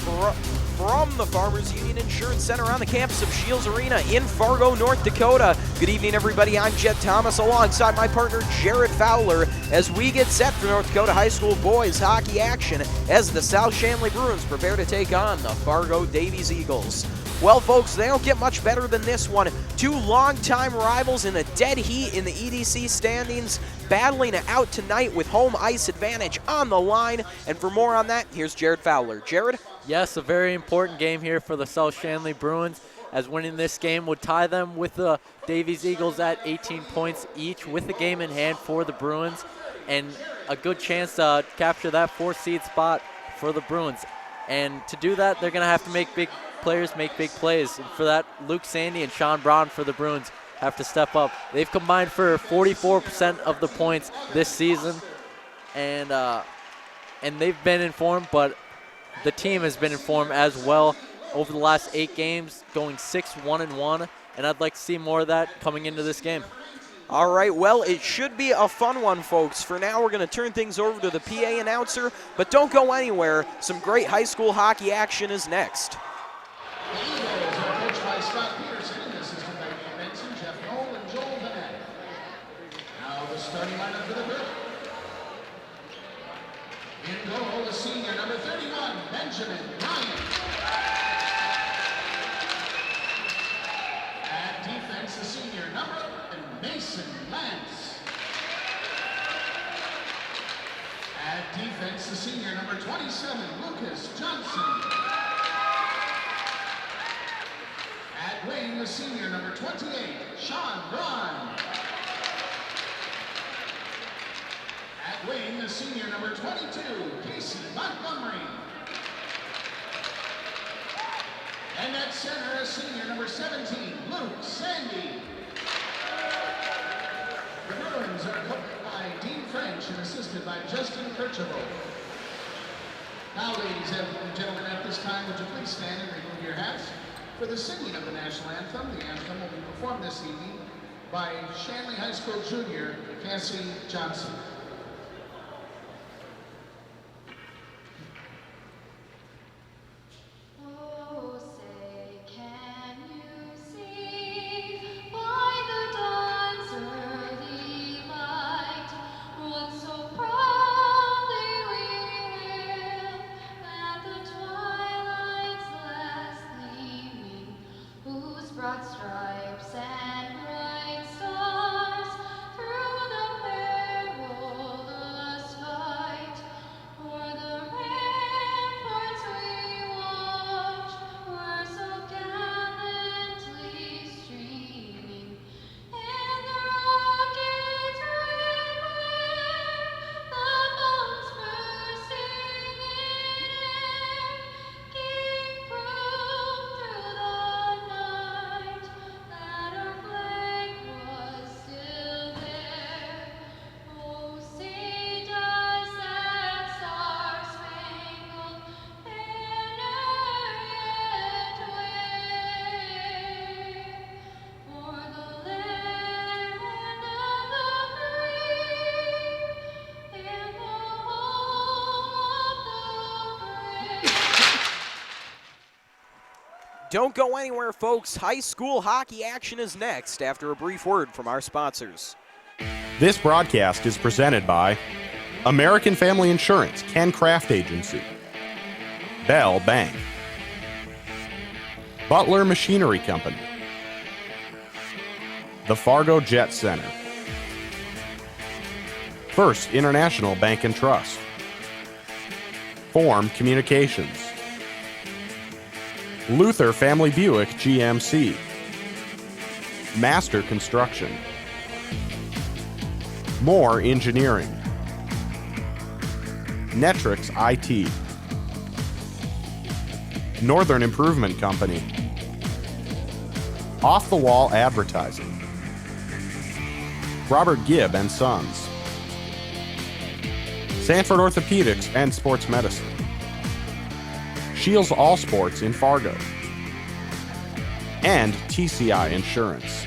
from the Farmers Union Insurance Center on the campus of Scheels Arena in Fargo, North Dakota. Good evening, everybody. I'm Jed Thomas alongside my partner Jared Fowler as we get set for North Dakota High School boys hockey action as the South-Shanley Bruins prepare to take on the Fargo Davies Eagles. Well, folks, they don't get much better than this one. Two longtime rivals in a dead heat in the EDC standings, battling it out tonight with home ice advantage on the line. And for more on that, here's Jared Fowler. Jared? Yes, a very important game here for the South-Shanley Bruins, as winning this game would tie them with the Davies Eagles at 18 points each, with the game in hand for the Bruins, and a good chance to capture that 4th seed spot for the Bruins. And to do that, they're going to have to make big players make big plays. And for that, Luke Sandy and Sean Braun for the Bruins have to step up. They've combined for 44% of the points this season, and they've been in form, but the team has been in form as well over the last 8 games, going 6-1-1, and I'd like to see more of that coming into this game. All right, well, it should be a fun one, folks. For now, we're going to turn things over to the PA announcer, but don't go anywhere. Some great high school hockey action is next. The Eagles are coached by Scott Peterson and assisted by Dave Benson, Jeff Knoll, and Joel Bennett. Now the starting lineup for the group. In goal, the senior, number 31, Benjamin Ryan. At defense, the senior, number 11, Mason Lance. At defense, the senior, number 27, Lucas Johnson. At wing, the senior, number 28, Sean Braun. At wing, the senior, number 22, Casey Montgomery. And at center, a senior, number 17, Luke Sandy. The Bruins are coached by Dean French and assisted by Justin Kirchhoff. Now, ladies and gentlemen, at this time, would you please stand and remove your hats? For the singing of the national anthem, the anthem will be performed this evening by Shanley High School junior Cassie Johnson. Oh, say, can you see by the dawn's early light what so proudly we hailed at the twilight's last gleaming, whose broad stripes and bright stars through the perilous fight o'er the ramparts we watched were so gallantly streaming, and the rocket's red glare, the bombs bursting in air, gave proof through the night that our flag was still there. Oh, say does that star-spangled banner yet wave for the land of the brave and the home of the brave? Don't go anywhere, folks. High school hockey action is next after a brief word from our sponsors. This broadcast is presented by American Family Insurance, Ken Craft Agency, Bell Bank, Butler Machinery Company, the Fargo Jet Center, First International Bank and Trust, Form Communications, Luther Family Buick GMC, Master Construction, Moore Engineering, Netrix IT, Northern Improvement Company, Off the Wall Advertising, Robert Gibb and Sons, Sanford Orthopedics and Sports Medicine, Scheels All Sports in Fargo, and TCI Insurance.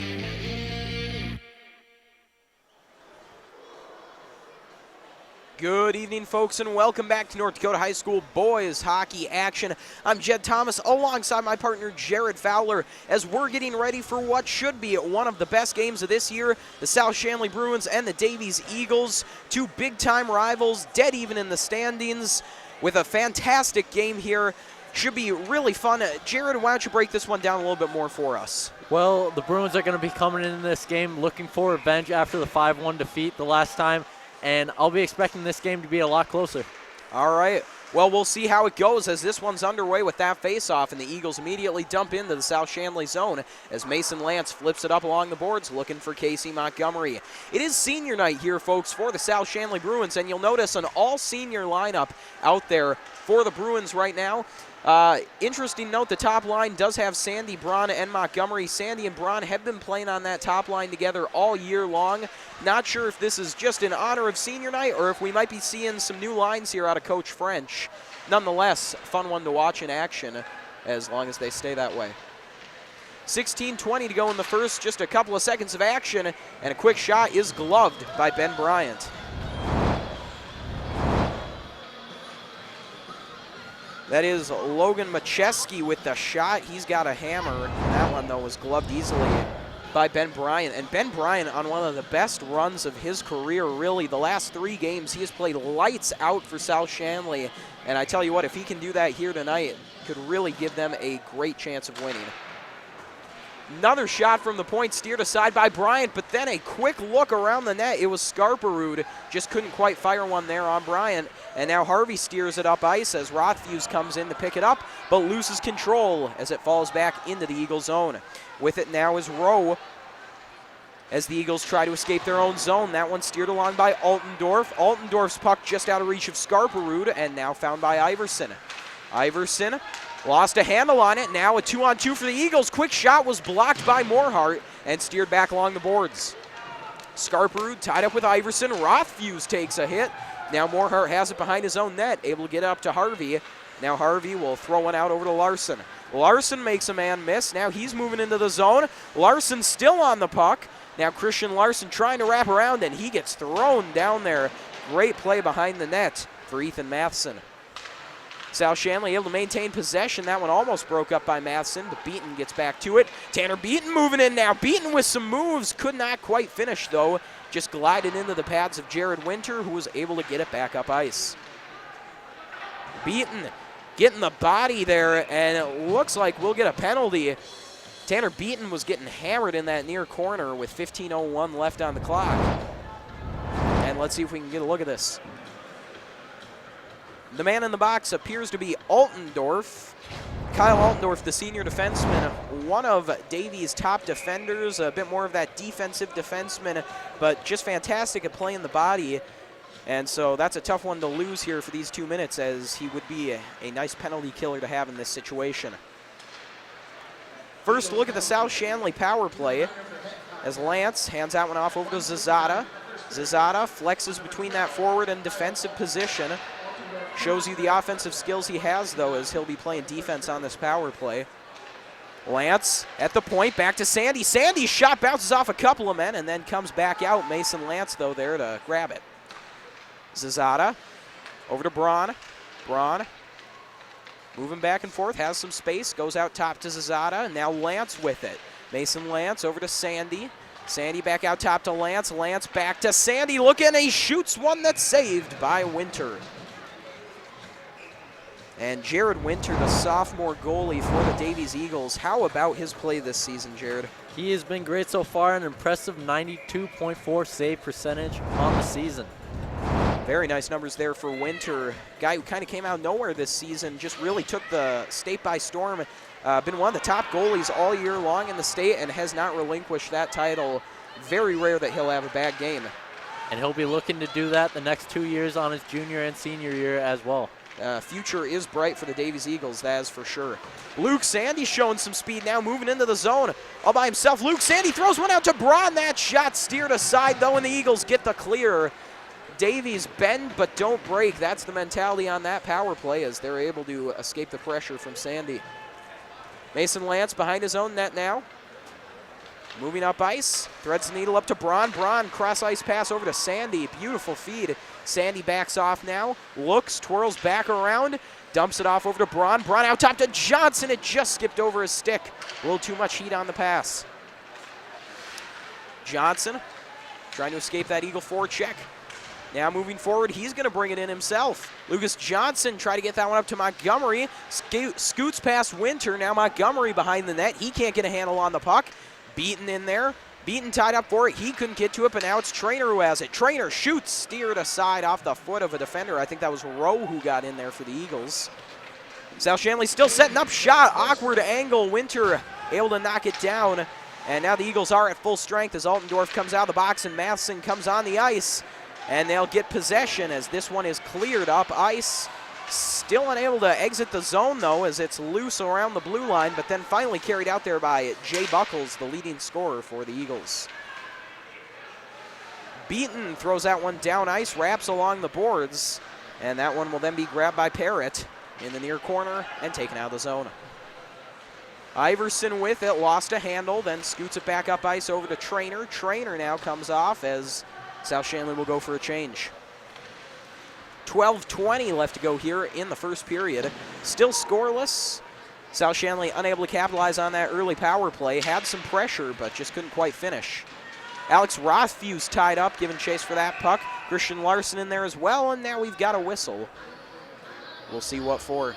Good evening, folks, and welcome back to North Dakota High School boys hockey action. I'm Jed Thomas alongside my partner Jared Fowler as we're getting ready for what should be one of the best games of this year. The South-Shanley Bruins and the Davies Eagles, two big-time rivals, dead even in the standings, with a fantastic game here. Should be really fun. Jared, why don't you break this one down a little bit more for us? Well, the Bruins are going to be coming in this game looking for revenge after the 5-1 defeat the last time, and I'll be expecting this game to be a lot closer. All right. Well, we'll see how it goes as this one's underway with that face-off, and the Eagles immediately dump into the South-Shanley zone as Mason Lance flips it up along the boards looking for Casey Montgomery. It is senior night here, folks, for the South-Shanley Bruins, and you'll notice an all-senior lineup out there for the Bruins right now. Interesting note, the top line does have Sandy, Braun, and Montgomery. Sandy and Braun have been playing on that top line together all year long. Not sure if this is just in honor of senior night or if we might be seeing some new lines here out of Coach French. Nonetheless, fun one to watch in action as long as they stay that way. 16:20 to go in the first, just a couple of seconds of action, and a quick shot is gloved by Ben Bryant. That is Logan Macheski with the shot. He's got a hammer. That one, though, was gloved easily by Ben Bryant. And Ben Bryant on one of the best runs of his career, really. The last 3 games, he has played lights out for South-Shanley. And I tell you what, if he can do that here tonight, could really give them a great chance of winning. Another shot from the point, steered aside by Bryant, but then a quick look around the net. It was Scarperud, just couldn't quite fire one there on Bryant. And now Harvey steers it up ice as Rothfuse comes in to pick it up, but loses control as it falls back into the Eagle zone. With it now is Rowe as the Eagles try to escape their own zone. That one steered along by Altendorf. Altendorf's puck just out of reach of Scarperud, and now found by Iverson. Iverson lost a handle on it. Now a 2-on-2 for the Eagles. Quick shot was blocked by Morehart and steered back along the boards. Scarperud tied up with Iverson. Rothfuse takes a hit. Now Morehart has it behind his own net, able to get up to Harvey. Now Harvey will throw one out over to Larson. Larson makes a man miss. Now he's moving into the zone. Larson still on the puck. Now Christian Larson trying to wrap around, and he gets thrown down there. Great play behind the net for Ethan Matheson. South-Shanley able to maintain possession. That one almost broke up by Matheson, but Beaton gets back to it. Tanner Beaton moving in now. Beaton with some moves. Could not quite finish, though. Just glided into the pads of Jared Winter, who was able to get it back up ice. Beaton getting the body there, and it looks like we'll get a penalty. Tanner Beaton was getting hammered in that near corner with 15:01 left on the clock. And let's see if we can get a look at this. The man in the box appears to be Altendorf. Kyle Altendorf, the senior defenseman, one of Davies' top defenders, a bit more of that defensive defenseman, but just fantastic at playing the body. And so that's a tough one to lose here for these 2 minutes, as he would be a nice penalty killer to have in this situation. First look at the South-Shanley power play as Lance hands that one off over to Zazada. Zazada flexes between that forward and defensive position. Shows you the offensive skills he has, though, as he'll be playing defense on this power play. Lance at the point, back to Sandy. Sandy's shot bounces off a couple of men and then comes back out. Mason Lance, though, there to grab it. Zazada over to Braun. Braun moving back and forth, has some space, goes out top to Zazada, and now Lance with it. Mason Lance over to Sandy. Sandy back out top to Lance. Lance back to Sandy, looking, he shoots one that's saved by Winter. And Jared Winter, the sophomore goalie for the Davies Eagles. How about his play this season, Jared? He has been great so far, an impressive 92.4 save percentage on the season. Very nice numbers there for Winter. Guy who kind of came out of nowhere this season, just really took the state by storm. Been one of the top goalies all year long in the state and has not relinquished that title. Very rare that he'll have a bad game. And he'll be looking to do that the next 2 years on his junior and senior year as well. Future is bright for the Davies Eagles, that is for sure. Luke Sandy showing some speed now, moving into the zone all by himself. Luke Sandy throws one out to Braun. That shot steered aside, though, and the Eagles get the clear. Davies bend but don't break. That's the mentality on that power play, as they're able to escape the pressure from Sandy. Mason Lance behind his own net now. Moving up ice, threads the needle up to Braun. Braun, cross ice pass over to Sandy. Beautiful feed. Sandy backs off now, looks, twirls back around, dumps it off over to Braun. Braun out top to Johnson. It just skipped over his stick. A little too much heat on the pass. Johnson trying to escape that Eagle forecheck. Now moving forward, he's going to bring it in himself. Lucas Johnson try to get that one up to Montgomery. Scoots past Winter. Now Montgomery behind the net. He can't get a handle on the puck. Beaton in there. Beaton tied up for it. He couldn't get to it, but now it's Trainer who has it. Trainer shoots, steered aside off the foot of a defender. I think that was Rowe who got in there for the Eagles. South-Shanley still setting up shot. Awkward angle. Winter able to knock it down. And now the Eagles are at full strength as Altendorf comes out of the box and Matheson comes on the ice. And they'll get possession as this one is cleared up ice. Still unable to exit the zone, though, as it's loose around the blue line, but then finally carried out there by Jay Buckles, the leading scorer for the Eagles. Beaton throws that one down ice, wraps along the boards, and that one will then be grabbed by Parrott in the near corner and taken out of the zone. Iverson with it, lost a handle, then scoots it back up ice over to Trainer. Trainer now comes off as South-Shanley will go for a change. 12:20 left to go here in the first period. Still scoreless. South-Shanley unable to capitalize on that early power play. Had some pressure, but just couldn't quite finish. Alex Rothfuss tied up, giving chase for that puck. Christian Larson in there as well, and now we've got a whistle. We'll see what for.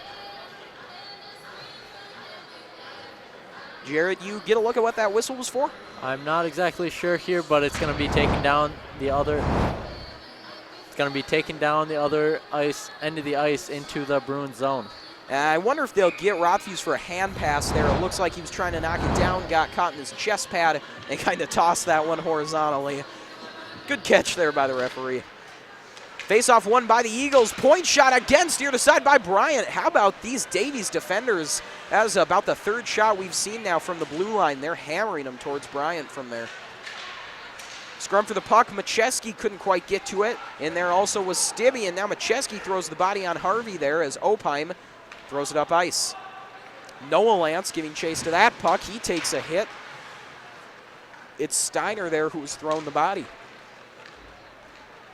Jared, you get a look at what that whistle was for? I'm not exactly sure here, but it's going to be taking down the other. It's going to be taking down the other ice, end of the ice, into the Bruins zone. I wonder if they'll get Rothfuss for a hand pass there. It looks like he was trying to knock it down, got caught in his chest pad, and kind of tossed that one horizontally. Good catch there by the referee. Face-off won by the Eagles. Point shot again, steered aside by Bryant. How about these Davies defenders? That is about the third shot we've seen now from the blue line. They're hammering them towards Bryant from there. Scrum for the puck. Macheski couldn't quite get to it. In there also was Stibbe, and now Macheski throws the body on Harvey there as Opheim throws it up ice. Noah Lance giving chase to that puck. He takes a hit. It's Steiner there who's thrown the body.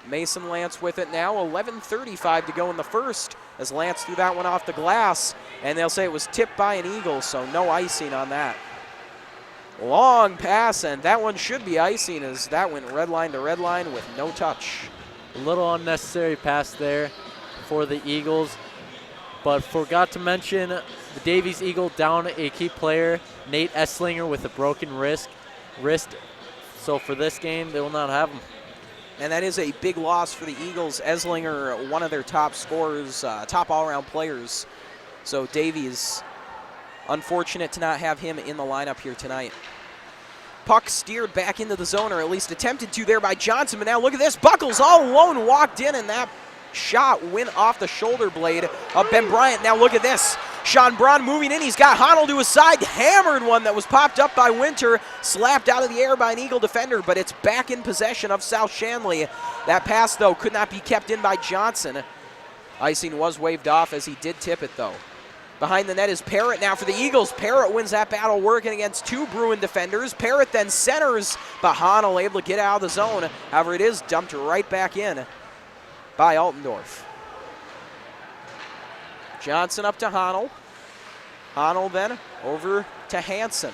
Mason Lance with it now. 11:35 to go in the first as Lance threw that one off the glass, and they'll say it was tipped by an Eagle, so no icing on that. Long pass, and that one should be icing as that went red line to red line with no touch. A little unnecessary pass there for the Eagles, but forgot to mention the Davies Eagle down a key player, Nate Esslinger, with a broken wrist. So for this game, they will not have him. And that is a big loss for the Eagles. Esslinger, one of their top scorers, top all-around players. So Davies, unfortunate to not have him in the lineup here tonight. Puck steered back into the zone, or at least attempted to there by Johnson. But now look at this. Buckles all alone walked in, and that shot went off the shoulder blade of Ben Bryant. Now look at this. Sean Braun moving in. He's got Honnold to his side. Hammered one that was popped up by Winter. Slapped out of the air by an Eagle defender, but it's back in possession of South-Shanley. That pass, though, could not be kept in by Johnson. Icing was waved off as he did tip it, though. Behind the net is Parrott now for the Eagles. Parrott wins that battle working against two Bruin defenders. Parrott then centers, but Honnold able to get out of the zone. However, it is dumped right back in by Altendorf. Johnson up to Honnold. Honnold then over to Hansen.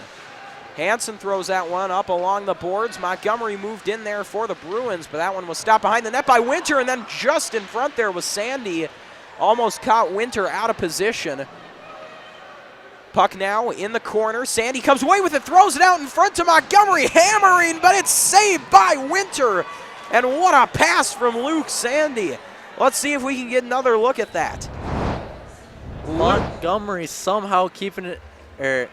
Hansen throws that one up along the boards. Montgomery moved in there for the Bruins, but that one was stopped behind the net by Winter, and then just in front there was Sandy. Almost caught Winter out of position. Puck now in the corner. Sandy comes away with it, throws it out in front to Montgomery, hammering, but it's saved by Winter. And what a pass from Luke Sandy. Let's see if we can get another look at that. Montgomery somehow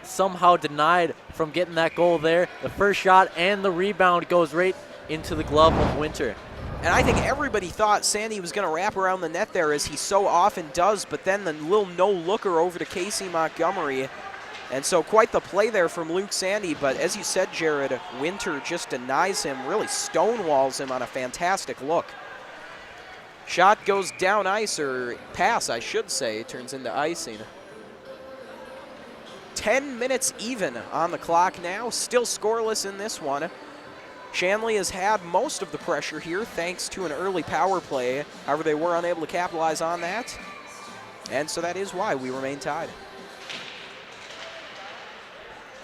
somehow denied from getting that goal there. The first shot and the rebound goes right into the glove of Winter. And I think everybody thought Sandy was going to wrap around the net there, as he so often does, but then the little no-looker over to Casey Montgomery. And so quite the play there from Luke Sandy, but as you said, Jared, Winter just denies him, really stonewalls him on a fantastic look. Shot goes down ice, or pass, I should say, turns into icing. 10 minutes even on the clock now, still scoreless in this one. Shanley has had most of the pressure here thanks to an early power play. However, they were unable to capitalize on that. And so that is why we remain tied.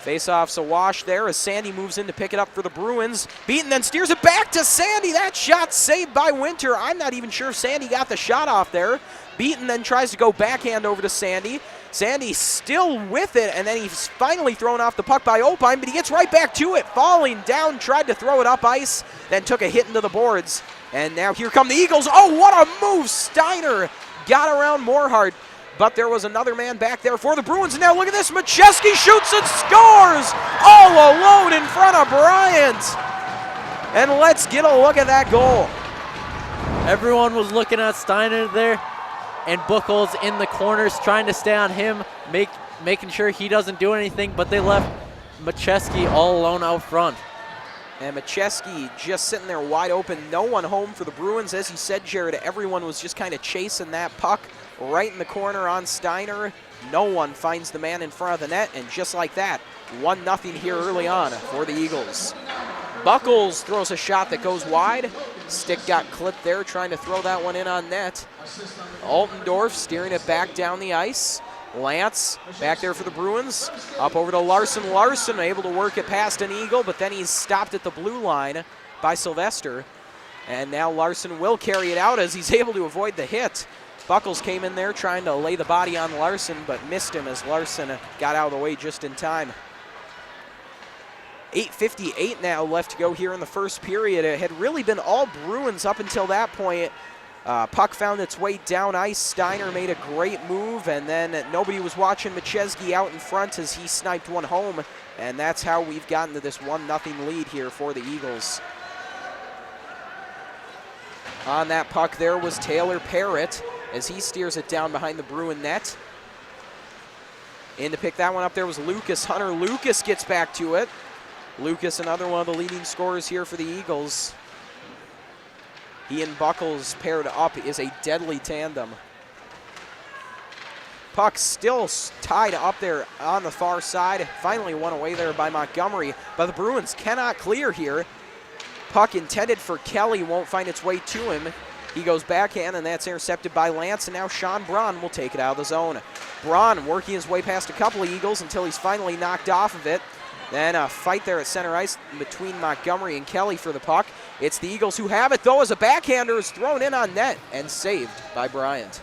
Face-off's a wash there as Sandy moves in to pick it up for the Bruins. Beaton then steers it back to Sandy. That shot saved by Winter. I'm not even sure if Sandy got the shot off there. Beaton then tries to go backhand over to Sandy. Sandy still with it, and then he's finally thrown off the puck by Opine, but he gets right back to it. Falling down, tried to throw it up ice, then took a hit into the boards. And now here come the Eagles. Oh, what a move! Steiner got around Morehart. But there was another man back there for the Bruins. And now look at this. Macheski shoots and scores all alone in front of Bryant. And let's get a look at that goal. Everyone was looking at Steiner there, and Buchholz in the corners trying to stay on him, making sure he doesn't do anything, but they left Macheski all alone out front. And Macheski just sitting there wide open. No one home for the Bruins. As you said, Jared, everyone was just kind of chasing that puck right in the corner on Steiner. No one finds the man in front of the net, and just like that, 1-0 here early on for the Eagles. Buchholz throws a shot that goes wide. Stick got clipped there, trying to throw that one in on net. Altendorf steering it back down the ice. Lance back there for the Bruins. Up over to Larson. Larson able to work it past an Eagle, but then he's stopped at the blue line by Sylvester. And now Larson will carry it out as he's able to avoid the hit. Buchholz came in there trying to lay the body on Larson, but missed him as Larson got out of the way just in time. 8:58 now left to go here in the first period. It had really been all Bruins up until that point. Puck found its way down ice. Steiner made a great move, and then nobody was watching Macheski out in front as he sniped one home, and that's how we've gotten to this 1-0 lead here for the Eagles. On that puck there was Taylor Parrott as he steers it down behind the Bruin net. In to pick that one up there was Lucas Hunter. Lucas gets back to it. Lucas, another one of the leading scorers here for the Eagles. He and Buchholz paired up is a deadly tandem. Puck still tied up there on the far side. Finally won away there by Montgomery, but the Bruins cannot clear here. Puck intended for Kelly won't find its way to him. He goes backhand, and that's intercepted by Lance, and now Sean Braun will take it out of the zone. Braun working his way past a couple of Eagles until he's finally knocked off of it. Then a fight there at center ice between Montgomery and Kelly for the puck. It's the Eagles who have it, though, as a backhander is thrown in on net and saved by Bryant.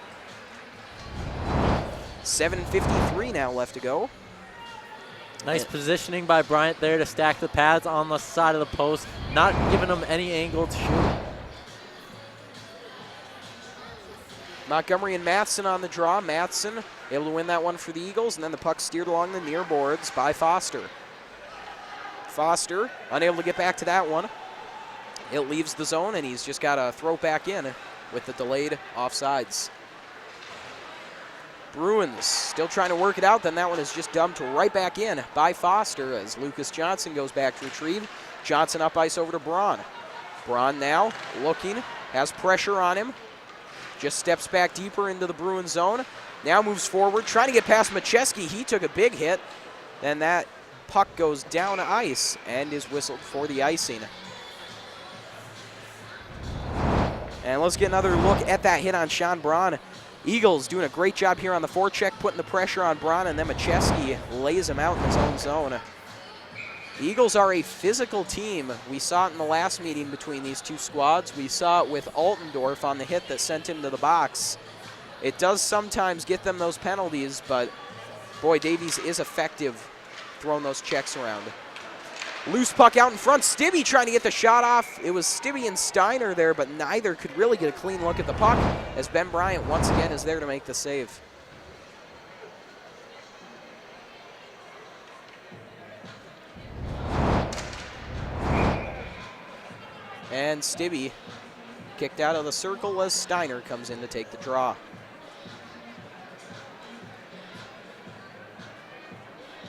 7:53 now left to go. Nice positioning by Bryant there to stack the pads on the side of the post, not giving them any angle to shoot. Montgomery and Matheson on the draw. Matheson able to win that one for the Eagles, and then the puck steered along the near boards by Foster. Foster unable to get back to that one. It leaves the zone, and he's just got to throw it back in with the delayed offsides. Bruins still trying to work it out, then that one is just dumped right back in by Foster as Lucas Johnson goes back to retrieve. Johnson up ice over to Braun. Braun now looking, has pressure on him. Just steps back deeper into the Bruin zone. Now moves forward, trying to get past Macheski. He took a big hit. Then that puck goes down ice and is whistled for the icing. And let's get another look at that hit on Sean Braun. Eagles doing a great job here on the forecheck, putting the pressure on Braun, and then Macheski lays him out in his own zone. The Eagles are a physical team. We saw it in the last meeting between these two squads. We saw it with Altendorf on the hit that sent him to the box. It does sometimes get them those penalties, but boy, Davies is effective throwing those checks around. Loose puck out in front. Stibbe trying to get the shot off. It was Stibbe and Steiner there, but neither could really get a clean look at the puck as Ben Bryant once again is there to make the save. And Stibbe kicked out of the circle as Steiner comes in to take the draw.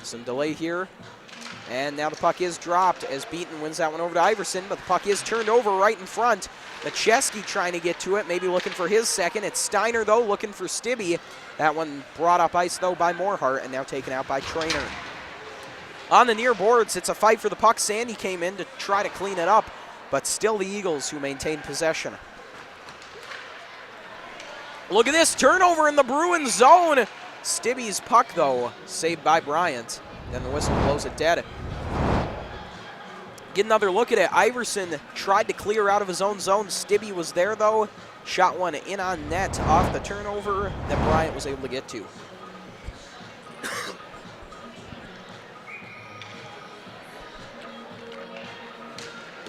Some delay here. And now the puck is dropped as Beaton wins that one over to Iverson, but the puck is turned over right in front Macheski trying to get to it, maybe looking for his second. It's Steiner, though, looking for Stibbe. That one brought up ice, though, by Morehart, and now taken out by Trainer. On the near boards, it's a fight for the puck. Sandy came in to try to clean it up, but still the Eagles who maintain possession. Look at this, turnover in the Bruins zone. Stibbe's puck, though, saved by Bryant. Then the whistle blows it dead. Get another look at it. Iverson tried to clear out of his own zone. Stibbe was there, though. Shot one in on net off the turnover that Bryant was able to get to.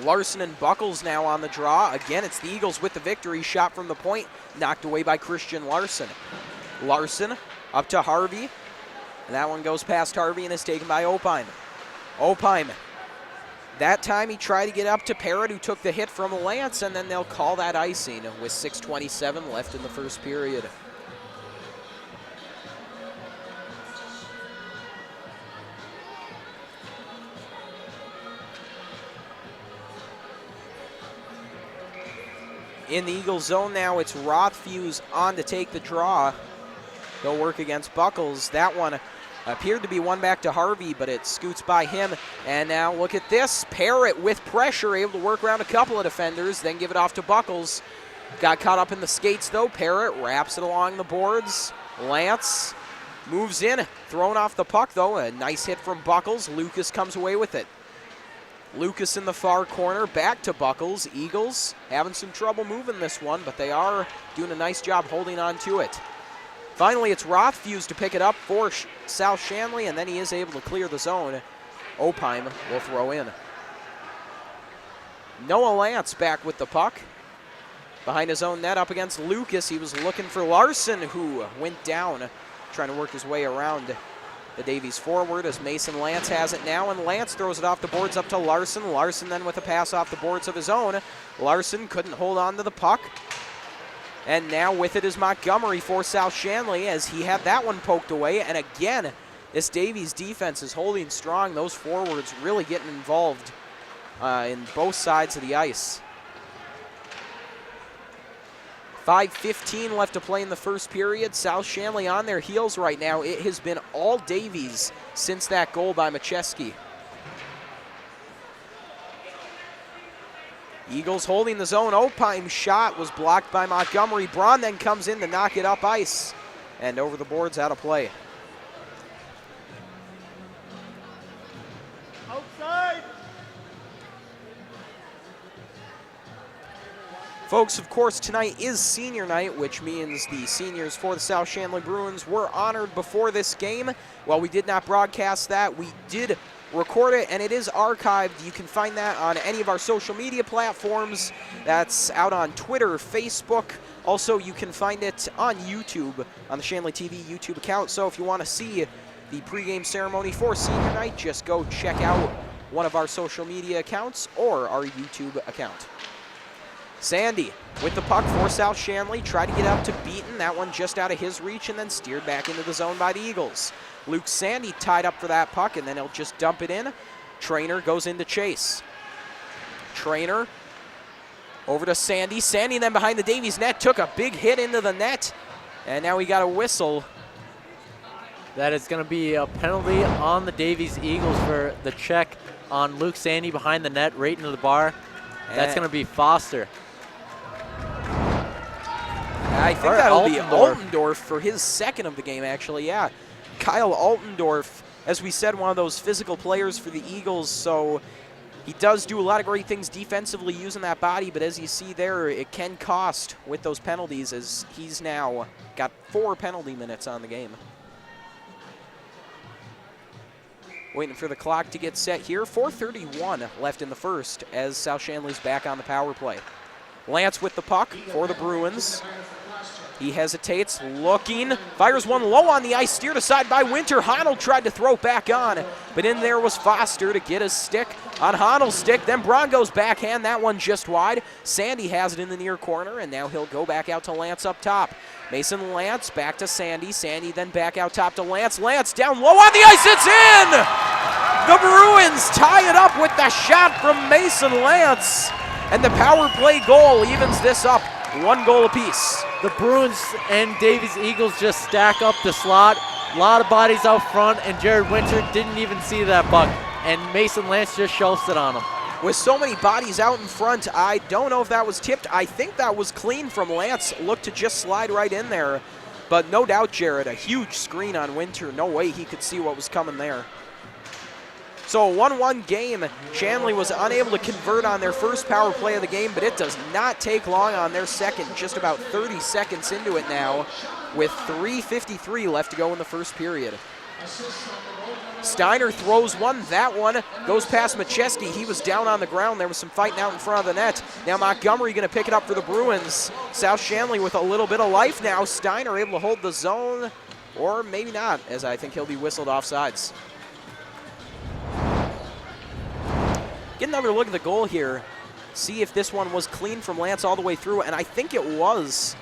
Larson and Buckles now on the draw. Again, it's the Eagles with the victory. Shot from the point, knocked away by Christian Larson. Larson up to Harvey. And that one goes past Harvey and is taken by Opheim. Opheim. That time he tried to get up to Parrott, who took the hit from Lance, and then they'll call that icing with 6:27 left in the first period. In the Eagles zone now, it's Rothfuse on to take the draw. They'll work against Buckles. That one appeared to be one back to Harvey, but it scoots by him. And now look at this. Parrott with pressure, able to work around a couple of defenders, then give it off to Buckles. Got caught up in the skates, though. Parrott wraps it along the boards. Lance moves in, thrown off the puck, though. A nice hit from Buckles. Lucas comes away with it. Lucas in the far corner, back to Buckles. Eagles having some trouble moving this one, but they are doing a nice job holding on to it. Finally, it's Rothfuse to pick it up for South-Shanley, and then he is able to clear the zone. Opheim will throw in. Noah Lance back with the puck. Behind his own net up against Lucas. He was looking for Larson, who went down, trying to work his way around the Davies forward as Mason Lance has it now, and Lance throws it off the boards up to Larson. Larson then with a pass off the boards of his own. Larson couldn't hold on to the puck. And now with it is Montgomery for South-Shanley as he had that one poked away. And again, this Davies defense is holding strong. Those forwards really getting involved in both sides of the ice. 5:15 left to play in the first period. South-Shanley on their heels right now. It has been all Davies since that goal by Macheski. Eagles holding the zone. Opheim's shot was blocked by Montgomery. Braun then comes in to knock it up ice. And over the boards, out of play. Outside. Folks, of course, tonight is senior night, which means the seniors for the South-Shanley Bruins were honored before this game. While we did not broadcast that, we did record it, and it is archived. You can find that on any of our social media platforms. That's out on Twitter, Facebook. Also, you can find it on YouTube, on the Shanley TV YouTube account. So if you want to see the pregame ceremony for senior night, just go check out one of our social media accounts or our YouTube account. Sandy with the puck for South-Shanley. Tried to get up to Beaton. That one just out of his reach and then steered back into the zone by the Eagles. Luke Sandy tied up for that puck, and then he'll just dump it in. Trainer goes into chase. Trainer over to Sandy. Sandy then behind the Davies net, took a big hit into the net, and now we got a whistle. That is going to be a penalty on the Davies Eagles for the check on Luke Sandy behind the net right into the bar. That's going to be Foster. I think that'll be Altendorf for his second of the game, actually, yeah. Kyle Altendorf, as we said, one of those physical players for the Eagles, so he does do a lot of great things defensively using that body, but as you see there, it can cost with those penalties as he's now got 4 penalty minutes on the game. Waiting for the clock to get set here. 4:31 left in the first as South-Shanley's back on the power play. Lance with the puck for the Bruins. He hesitates, looking, fires one low on the ice, steered aside by Winter. Honnold tried to throw back on, but in there was Foster to get his stick on Honnold's stick. Then Bronco's backhand, that one just wide. Sandy has it in the near corner, and now he'll go back out to Lance up top. Mason Lance back to Sandy. Sandy then back out top to Lance. Lance down low on the ice, it's in! The Bruins tie it up with the shot from Mason Lance. And the power play goal evens this up, 1 goal apiece. The Bruins and Davies Eagles just stack up the slot. A lot of bodies out front, and Jared Winter didn't even see that puck. And Mason Lance just shelves it on him. With so many bodies out in front, I don't know if that was tipped. I think that was clean from Lance. Looked to just slide right in there. But no doubt, Jared, a huge screen on Winter. No way he could see what was coming there. So a 1-1 game. Shanley was unable to convert on their first power play of the game, but it does not take long on their second. Just about 30 seconds into it now, with 3:53 left to go in the first period. Steiner throws one. That one goes past Macheski. He was down on the ground. There was some fighting out in front of the net. Now Montgomery going to pick it up for the Bruins. South-Shanley with a little bit of life now. Steiner able to hold the zone, or maybe not, as I think he'll be whistled offsides. Get another look at the goal here. See if this one was clean from Lance all the way through, and I think it was.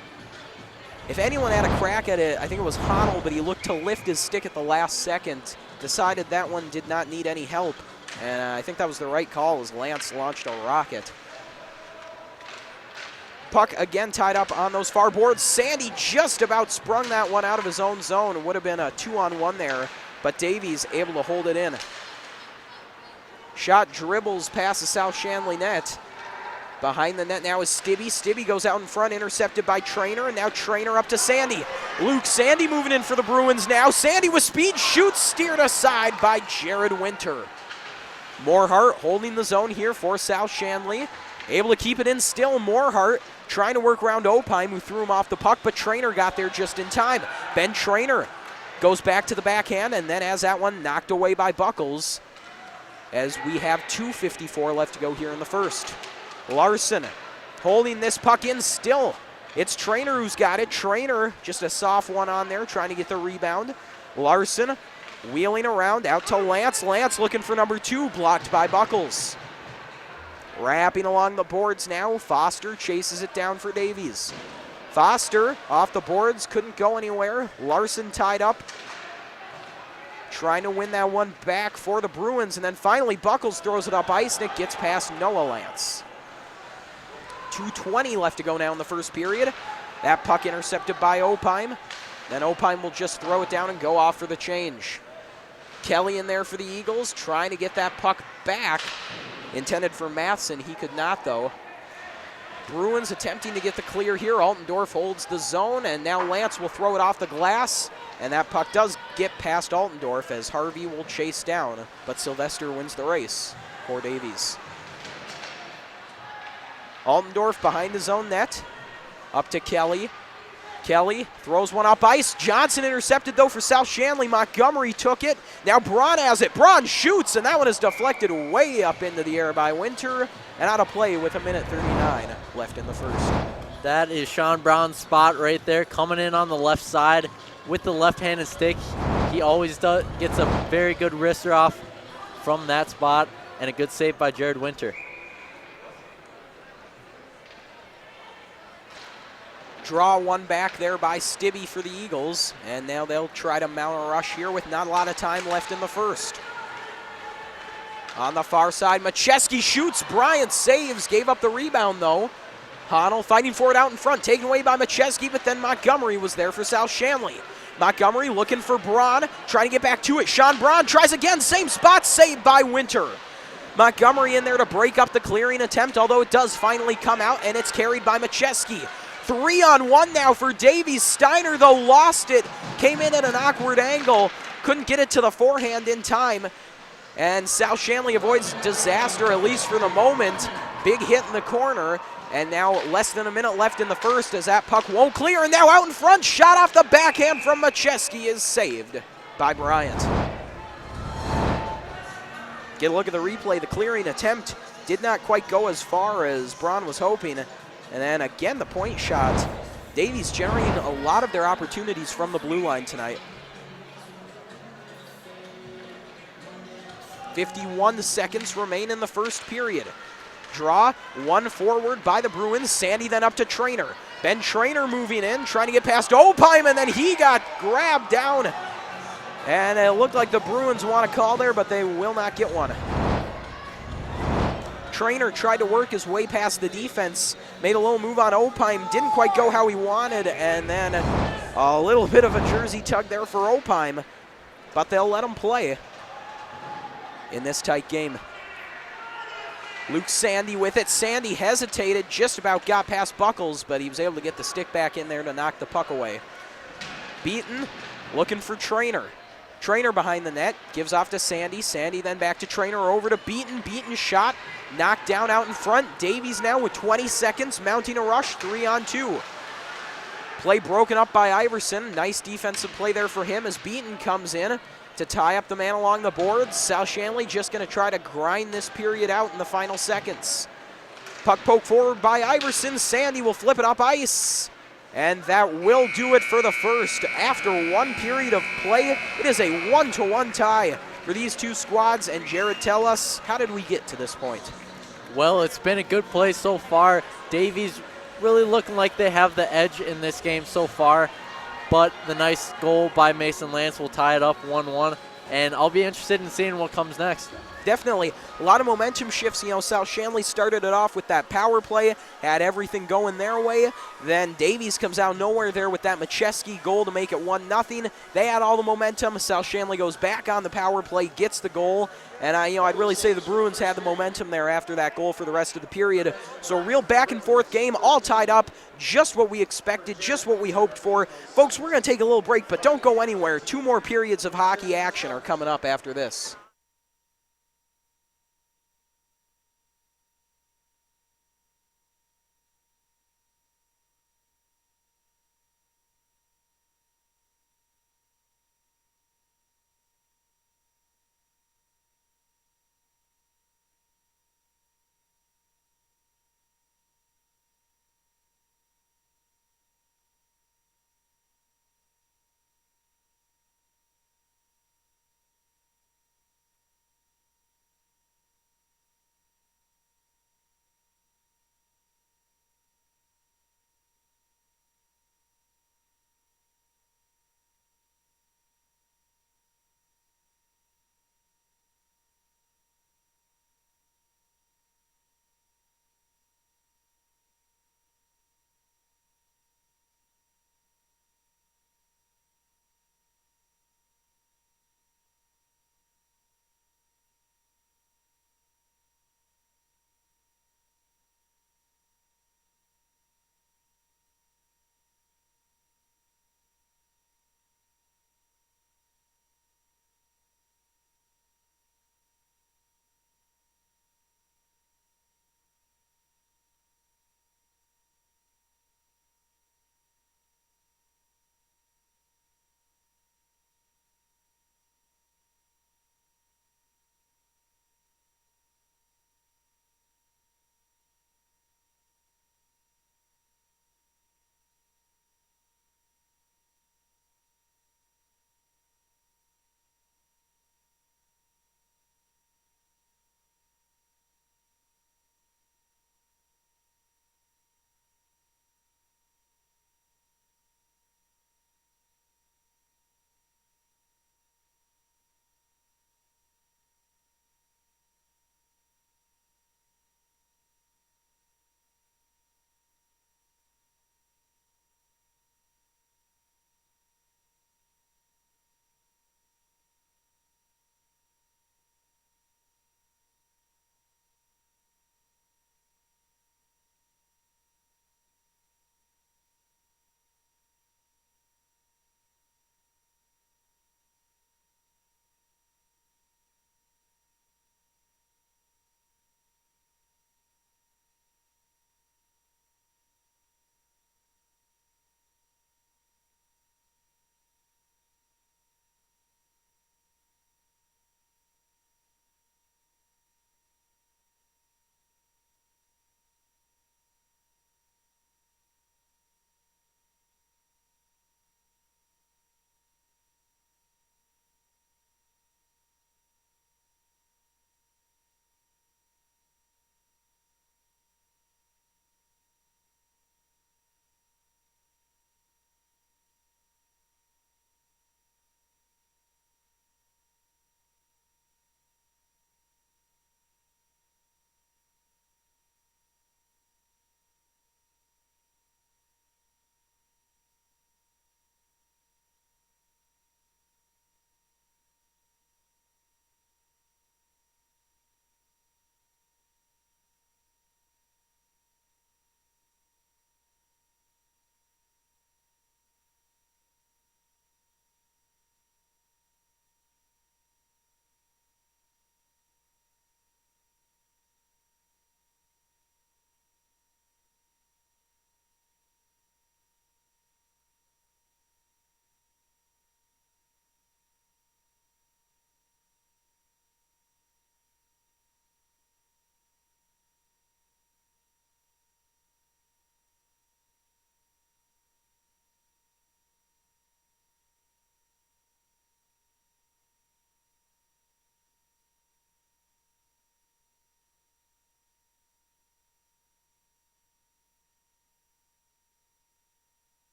If anyone had a crack at it, I think it was Honnold, but he looked to lift his stick at the last second. Decided that one did not need any help, and I think that was the right call as Lance launched a rocket. Puck again tied up on those far boards. Sandy just about sprung that one out of his own zone. It would have been a 2-on-1 there, but Davies able to hold it in. Shot dribbles past the South-Shanley net. Behind the net now is Stibbe. Stibbe goes out in front, intercepted by Trainer, and now Trainer up to Sandy. Luke Sandy moving in for the Bruins now. Sandy with speed, shoots, steered aside by Jared Winter. Morehart holding the zone here for South-Shanley. Able to keep it in still. Morehart trying to work around Opheim, who threw him off the puck, but Trainer got there just in time. Ben Trainer goes back to the backhand and then has that one knocked away by Buckles, as we have 2:54 left to go here in the first. Larson holding this puck in still. It's Trainer who's got it. Trainer, just a soft one on there, trying to get the rebound. Larson wheeling around out to Lance. Lance looking for number 2, blocked by Buckles. Wrapping along the boards now. Foster chases it down for Davies. Foster off the boards, couldn't go anywhere. Larson tied up, trying to win that one back for the Bruins, and then finally Buckles throws it up ice, and it gets past Noah Lance. 2:20 left to go now in the first period. That puck intercepted by Opheim. Then Opheim will just throw it down and go off for the change. Kelly in there for the Eagles, trying to get that puck back. Intended for Matheson, he could not though. Bruins attempting to get the clear here. Altendorf holds the zone, and now Lance will throw it off the glass. And that puck does get past Altendorf as Harvey will chase down, but Sylvester wins the race for Davies. Altendorf behind his own net, up to Kelly. Kelly throws one up ice. Johnson intercepted though for South-Shanley. Montgomery took it. Now Braun has it. Braun shoots, and that one is deflected way up into the air by Winter and out of play with 1:39 left in the first. That is Sean Brown's spot right there, coming in on the left side with the left-handed stick. He always gets a very good wrister off from that spot, and a good save by Jared Winter. Draw one back there by Stibbe for the Eagles, and now they'll try to mount a rush here with not a lot of time left in the first. On the far side, Macheski shoots. Bryant saves, gave up the rebound though. Honnold fighting for it out in front, taken away by Macheski, but then Montgomery was there for South-Shanley. Montgomery looking for Braun, trying to get back to it. Sean Braun tries again, same spot, saved by Winter. Montgomery in there to break up the clearing attempt, although it does finally come out, and it's carried by Macheski. 3-on-1 now for Davies. Steiner, though, lost it. Came in at an awkward angle. Couldn't get it to the forehand in time. And South-Shanley avoids disaster, at least for the moment. Big hit in the corner. And now less than a minute left in the first as that puck won't clear. And now out in front, shot off the backhand from Macheski is saved by Bryant. Get a look at the replay. The clearing attempt did not quite go as far as Braun was hoping. And then again, the point shot. Davies generating a lot of their opportunities from the blue line tonight. 51 seconds remain in the first period. Draw, one forward by the Bruins. Sandy then up to Trainer. Ben Trainer moving in, trying to get past Opheim, and then he got grabbed down. And it looked like the Bruins want a call there, but they will not get one. Trainer tried to work his way past the defense, made a little move on Opheim, didn't quite go how he wanted, and then a little bit of a jersey tug there for Opheim, but they'll let him play in this tight game. Luke Sandy with it. Sandy hesitated, just about got past Buckles, but he was able to get the stick back in there to knock the puck away. Beaton looking for Trainer. Trainer behind the net, gives off to Sandy. Sandy then back to Trainer, over to Beaton. Beaton shot, knocked down out in front. Davies now with 20 seconds, mounting a rush, 3-on-2. Play broken up by Iverson. Nice defensive play there for him as Beaton comes in to tie up the man along the boards. South-Shanley just going to try to grind this period out in the final seconds. Puck poke forward by Iverson. Sandy will flip it up ice. And that will do it for the first. After one period of play, it is a 1-1 tie for these two squads. And Jared, tell us, how did we get to this point? Well, it's been a good play so far. Davies really looking like they have the edge in this game so far. But the nice goal by Mason Lance will tie it up 1-1. And I'll be interested in seeing what comes next. Definitely. A lot of momentum shifts. South-Shanley started it off with that power play, had everything going their way. Then Davies comes out nowhere there with that Macheski goal to make it 1-0. They had all the momentum. South-Shanley goes back on the power play, gets the goal. And I'd really say the Bruins had the momentum there after that goal for the rest of the period. So a real back-and-forth game, all tied up, just what we expected, just what we hoped for. Folks, we're going to take a little break, but don't go anywhere. 2 more periods of hockey action are coming up after this.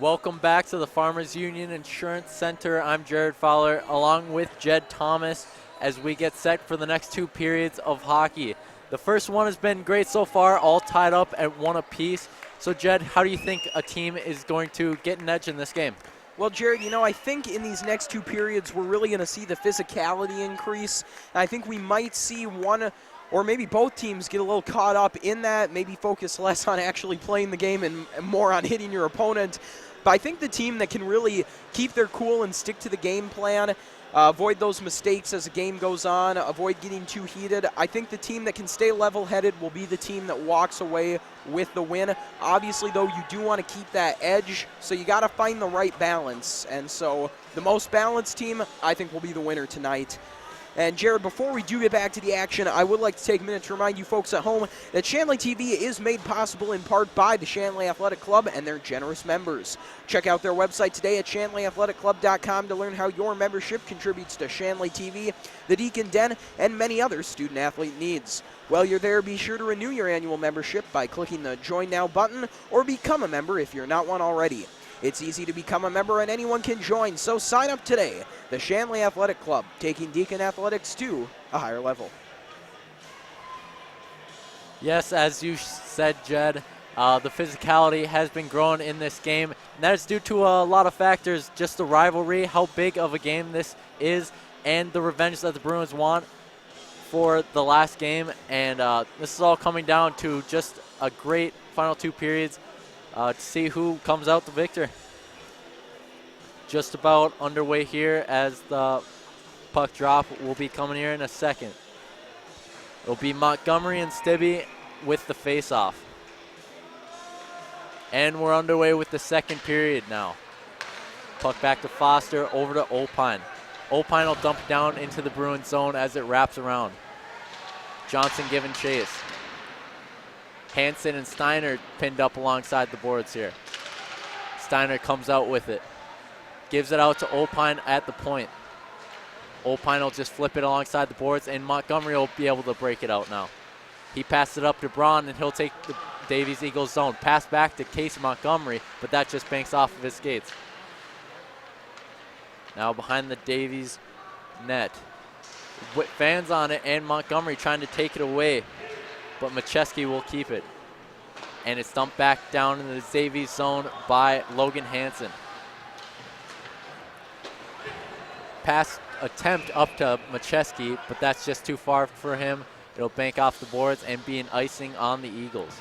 Welcome back to the Farmers Union Insurance Center. I'm Jared Fowler along with Jed Thomas as we get set for the next 2 periods of hockey. The first one has been great so far, all tied up at 1 apiece. So Jed, how do you think a team is going to get an edge in this game? Well, Jared, I think in these next 2 periods, we're really going to see the physicality increase. I think we might see one or maybe both teams get a little caught up in that, maybe focus less on actually playing the game and more on hitting your opponent. But I think the team that can really keep their cool and stick to the game plan, avoid those mistakes as the game goes on, avoid getting too heated, I think the team that can stay level-headed will be the team that walks away with the win. Obviously, though, you do want to keep that edge, so you got to find the right balance. And so the most balanced team, I think, will be the winner tonight. And Jared, before we do get back to the action, I would like to take a minute to remind you folks at home that Shanley TV is made possible in part by the Shanley Athletic Club and their generous members. Check out their website today at ShanleyAthleticClub.com to learn how your membership contributes to Shanley TV, the Deacon Den, and many other student-athlete needs. While you're there, be sure to renew your annual membership by clicking the Join Now button or become a member if you're not one already. It's easy to become a member and anyone can join, so sign up today. The Shanley Athletic Club, taking Deacon Athletics to a higher level. Yes, as you said, Jed, the physicality has been growing in this game, and that is due to a lot of factors, just the rivalry, how big of a game this is, and the revenge that the Bruins want for the last game. And this is all coming down to just a great final 2 periods to see who comes out the victor. Just about underway here as the puck drop will be coming here in a second. It'll be Montgomery and Stibbe with the face-off. And we're underway with the second period now. Puck back to Foster, over to Opine. Opine will dump down into the Bruins zone as it wraps around. Johnson giving chase. Hansen and Steiner pinned up alongside the boards here. Steiner comes out with it. Gives it out to Opine at the point. Opine will just flip it alongside the boards, and Montgomery will be able to break it out now. He passed it up to Braun, and he'll take the Davies Eagles zone. Pass back to Casey Montgomery, but that just banks off of his skates. Now behind the Davies net. With fans on it, and Montgomery trying to take it away, but Macheski will keep it. And it's dumped back down in the Davies zone by Logan Hansen. Pass attempt up to Macheski, but that's just too far for him. It'll bank off the boards and be an icing on the Eagles.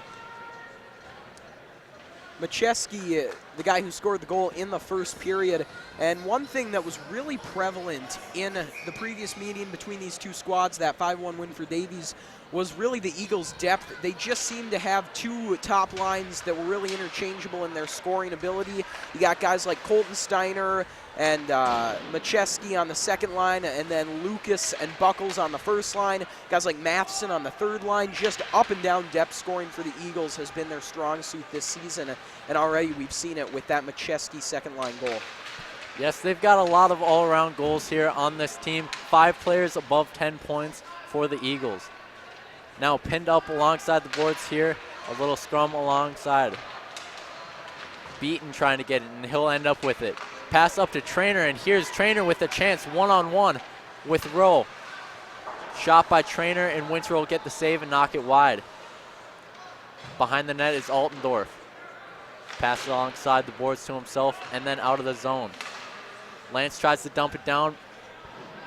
Macheski, the guy who scored the goal in the first period. And one thing that was really prevalent in the previous meeting between these two squads, that 5-1 win for Davies, was really the Eagles' depth. They just seemed to have 2 top lines that were really interchangeable in their scoring ability. You got guys like Colton Steiner and Macheski on the second line, and then Lucas and Buckles on the first line. Guys like Matheson on the third line. Just up and down depth scoring for the Eagles has been their strong suit this season, and already we've seen it with that Macheski second line goal. Yes, they've got a lot of all-around goals here on this team. 5 players above 10 points for the Eagles. Now pinned up alongside the boards here. A little scrum alongside. Beaton trying to get it, and he'll end up with it. Pass up to Trainer, and here's Trainer with a chance one-on-one with Rowe. Shot by Trainer, and Winter will get the save and knock it wide. Behind the net is Altendorf. Pass it alongside the boards to himself, and then out of the zone. Lance tries to dump it down,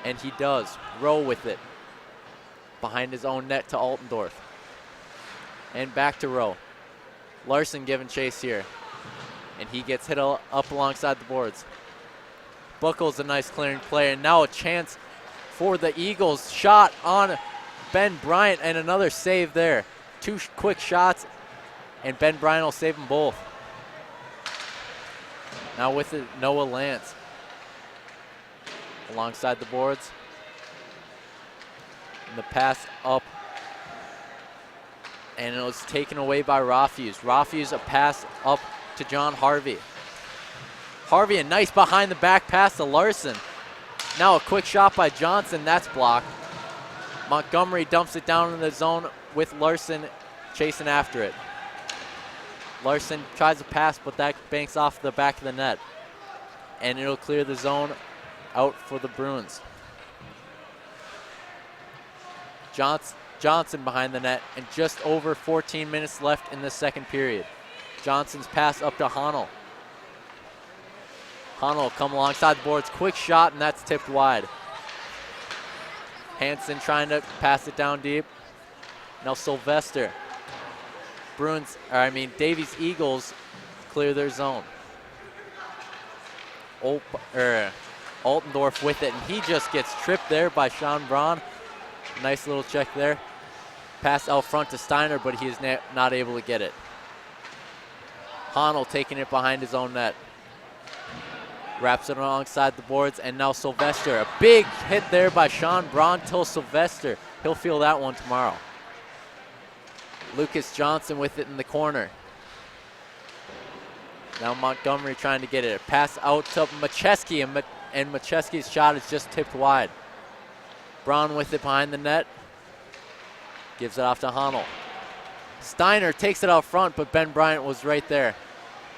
and he does. Rowe with it. Behind his own net to Altendorf. And back to Rowe. Larson giving chase here. And he gets hit up alongside the boards. Buckles a nice clearing play, and now a chance for the Eagles. Shot on Ben Bryant, and another save there. 2 quick shots, and Ben Bryant will save them both. Now with it, Noah Lance. Alongside the boards. And the pass up. And it was taken away by Rafuse. Rafuse a pass up to John Harvey. Harvey, a nice behind the back pass to Larson. Now a quick shot by Johnson, that's blocked. Montgomery dumps it down in the zone with Larson chasing after it. Larson tries to pass, but that banks off the back of the net. And it'll clear the zone out for the Bruins. Johnson behind the net, and just over 14 minutes left in the second period. Johnson's pass up to Honnell. Honnell will come alongside the boards, quick shot, and that's tipped wide. Hansen trying to pass it down deep. Now Sylvester. Davies Eagles clear their zone. Altendorf with it, and he just gets tripped there by Sean Braun. Nice little check there. Pass out front to Steiner, but he is not able to get it. Honnell taking it behind his own net. Wraps it alongside the boards, and now Sylvester. A big hit there by Sean Braun till Sylvester. He'll feel that one tomorrow. Lucas Johnson with it in the corner. Now Montgomery trying to get it. A pass out to Macheski, and Macheski's shot is just tipped wide. Braun with it behind the net. Gives it off to Honnell. Steiner takes it out front, but Ben Bryant was right there.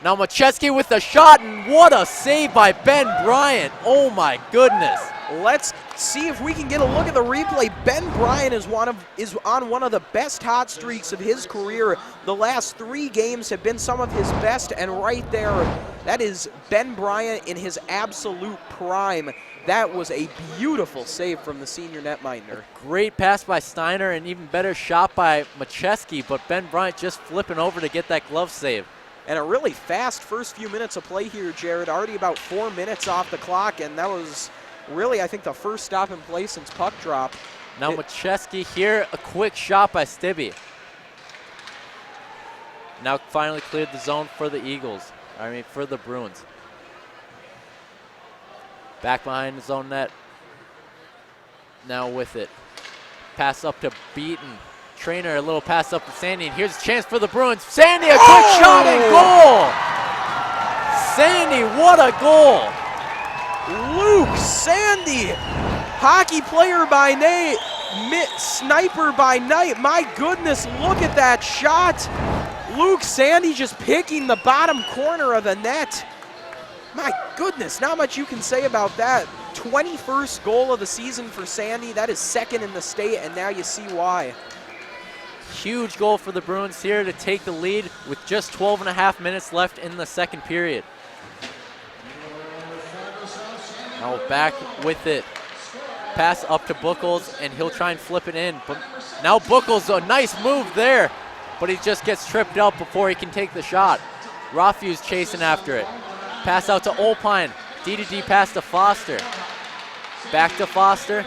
Now Macheski with the shot, and what a save by Ben Bryant. Oh my goodness. Let's see if we can get a look at the replay. Ben Bryant is on one of the best hot streaks of his career. The last 3 games have been some of his best, and right there, that is Ben Bryant in his absolute prime. That was a beautiful save from the senior netminder. Great pass by Steiner, and even better shot by Macheski, but Ben Bryant just flipping over to get that glove save. And a really fast first few minutes of play here, Jared. Already about 4 minutes off the clock, and that was really, I think, the first stop in play since puck drop. Now Macheski here, a quick shot by Stibbe. Now finally cleared the zone for the for the Bruins. Back behind his own net. Now with it. Pass up to Beaton. Trainer, a little pass up to Sandy, and here's a chance for the Bruins. Sandy, a quick shot and goal! Sandy, what a goal! Luke Sandy, hockey player by name, sniper by night. My goodness, look at that shot. Luke Sandy just picking the bottom corner of the net. My goodness, not much you can say about that. 21st goal of the season for Sandy. That is second in the state, and now you see why. Huge goal for the Bruins here to take the lead with just 12.5 minutes left in the second period. Now back with it. Pass up to Buchholz, and he'll try and flip it in. But now Buchholz, a nice move there, but he just gets tripped up before he can take the shot. Rothfu's chasing after it. Pass out to Olpine. D-to-D pass to Foster. Back to Foster.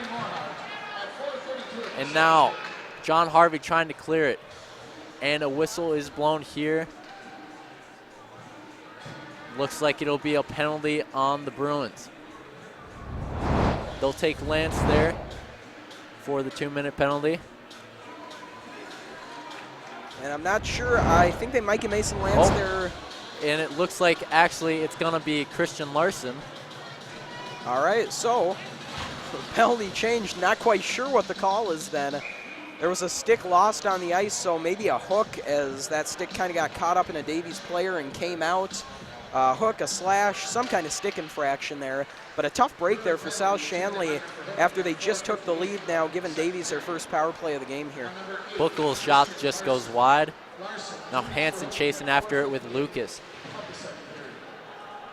And now John Harvey trying to clear it. And a whistle is blown here. Looks like it'll be a penalty on the Bruins. They'll take Lance there for the 2-minute penalty. And I'm not sure, I think they might get Mason Lance there. And it looks like actually it's gonna be Christian Larson. All right, so penalty changed. Not quite sure what the call is then. There was a stick lost on the ice, so maybe a hook as that stick kind of got caught up in a Davies player and came out. A hook, a slash, some kind of stick infraction there. But a tough break there for South-Shanley after they just took the lead now, giving Davies their first power play of the game here. Buchholz's shot just goes wide. Now Hansen chasing after it with Lucas.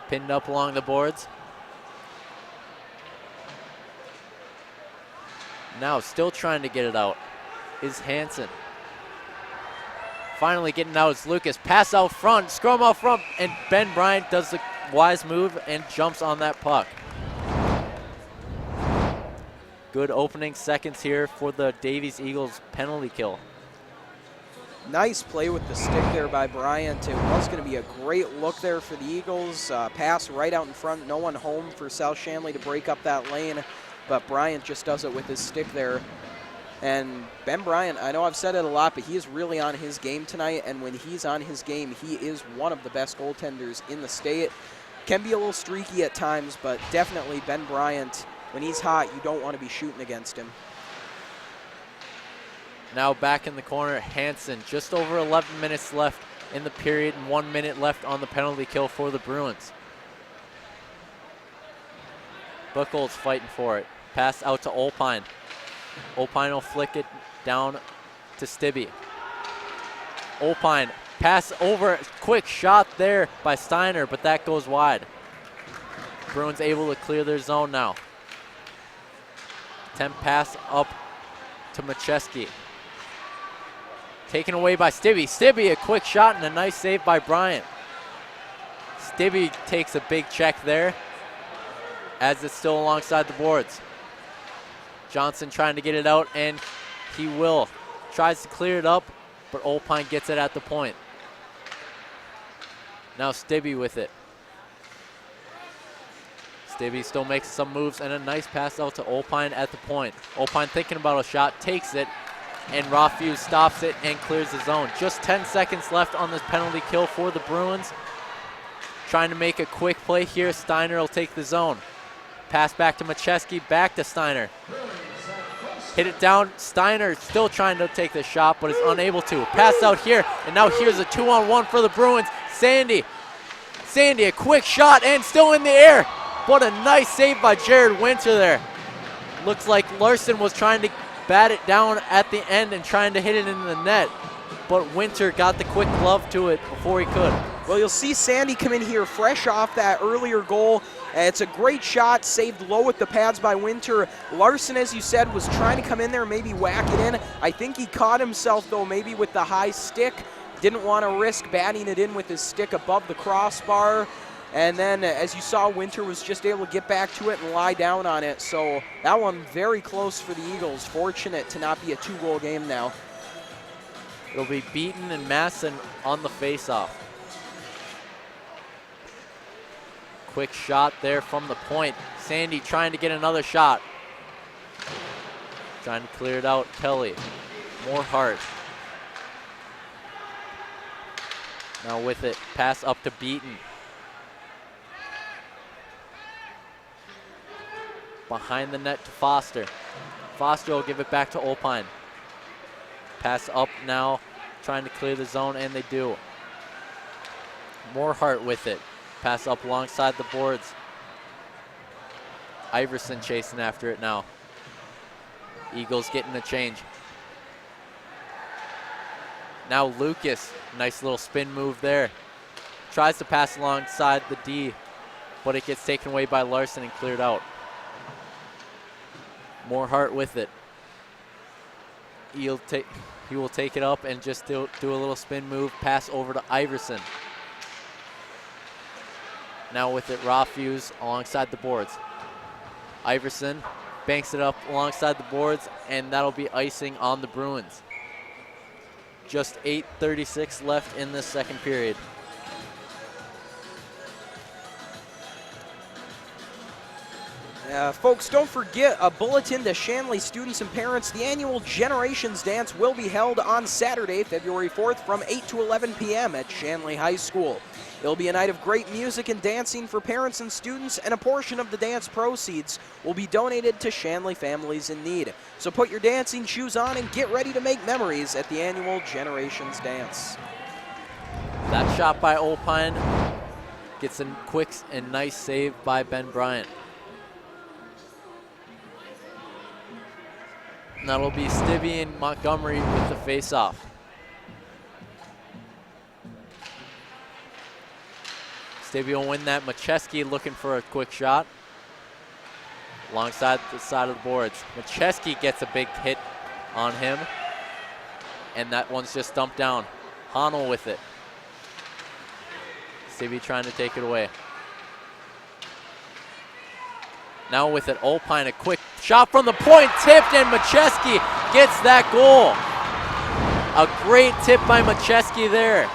Pinned up along the boards. Now still trying to get it out is Hansen. Finally getting out is Lucas. Pass out front, scrum out front, and Ben Bryant does the wise move and jumps on that puck. Good opening seconds here for the Davies Eagles penalty kill. Nice play with the stick there by Bryant. It was going to be a great look there for the Eagles. Pass right out in front, no one home for South-Shanley to break up that lane, but Bryant just does it with his stick there. And Ben Bryant, I know I've said it a lot, but he is really on his game tonight, and when he's on his game, he is one of the best goaltenders in the state. Can be a little streaky at times, but definitely Ben Bryant, when he's hot, you don't want to be shooting against him. Now back in the corner, Hansen, just over 11 minutes left in the period and 1 minute left on the penalty kill for the Bruins. Buchholz fighting for it. Pass out to Olpine. Olpine will flick it down to Stibbe. Olpine, pass over, quick shot there by Steiner, but that goes wide. Bruins able to clear their zone now. Attempt pass up to Macheski. Taken away by Stibbe. Stibbe, a quick shot and a nice save by Bryant. Stibbe takes a big check there as it's still alongside the boards. Johnson trying to get it out, and he will. Tries to clear it up, but Olpine gets it at the point. Now Stibbe with it. Stibbe still makes some moves, and a nice pass out to Olpine at the point. Olpine thinking about a shot, takes it, and Rothfuse stops it and clears the zone. Just 10 seconds left on this penalty kill for the Bruins. Trying to make a quick play here. Steiner will take the zone. Pass back to Macheski, back to Steiner. Hit it down. Steiner still trying to take the shot, but is unable to. Pass out here, and now here's a 2-on-1 for the Bruins. Sandy, a quick shot, and still in the air. What a nice save by Jared Winter there. Looks like Larson was trying to bat it down at the end and trying to hit it into the net, but Winter got the quick glove to it before he could. Well, you'll see Sandy come in here fresh off that earlier goal. It's a great shot, saved low at the pads by Winter. Larson, as you said, was trying to come in there and maybe whack it in. I think he caught himself, though, maybe with the high stick. Didn't want to risk batting it in with his stick above the crossbar. And then, as you saw, Winter was just able to get back to it and lie down on it. So that one very close for the Eagles. Fortunate to not be a 2-goal game now. It'll be Beaton and Masson on the faceoff. Quick shot there from the point. Sandy trying to get another shot. Trying to clear it out. Kelly. More Hart. Now with it, pass up to Beaton. Behind the net to Foster. Foster will give it back to Olpine. Pass up now, trying to clear the zone, and they do. Morehart with it. Pass up alongside the boards. Iverson chasing after it now. Eagles getting a change. Now Lucas, nice little spin move there. Tries to pass alongside the D, but it gets taken away by Larson and cleared out. Morehart with it. He will take it up and just do a little spin move, pass over to Iverson. Now with it, Rothfuse alongside the boards. Iverson banks it up alongside the boards, and that'll be icing on the Bruins. Just 8:36 left in this second period. Folks, don't forget a bulletin to Shanley students and parents. The annual Generations Dance will be held on Saturday, February 4th from 8 to 11 p.m. at Shanley High School. It'll be a night of great music and dancing for parents and students, and a portion of the dance proceeds will be donated to Shanley families in need. So put your dancing shoes on and get ready to make memories at the annual Generations Dance. That shot by Olpine gets a quick and nice save by Ben Bryant. And that'll be Stibbe and Montgomery with the face-off. Stibbe will win that. Macheski looking for a quick shot. Alongside the side of the boards. Macheski gets a big hit on him. And that one's just dumped down. Honnold with it. Stibbe trying to take it away. Now with it, Olpine, a quick shot from the point, tipped, and Macheski gets that goal. A great tip by Macheski there.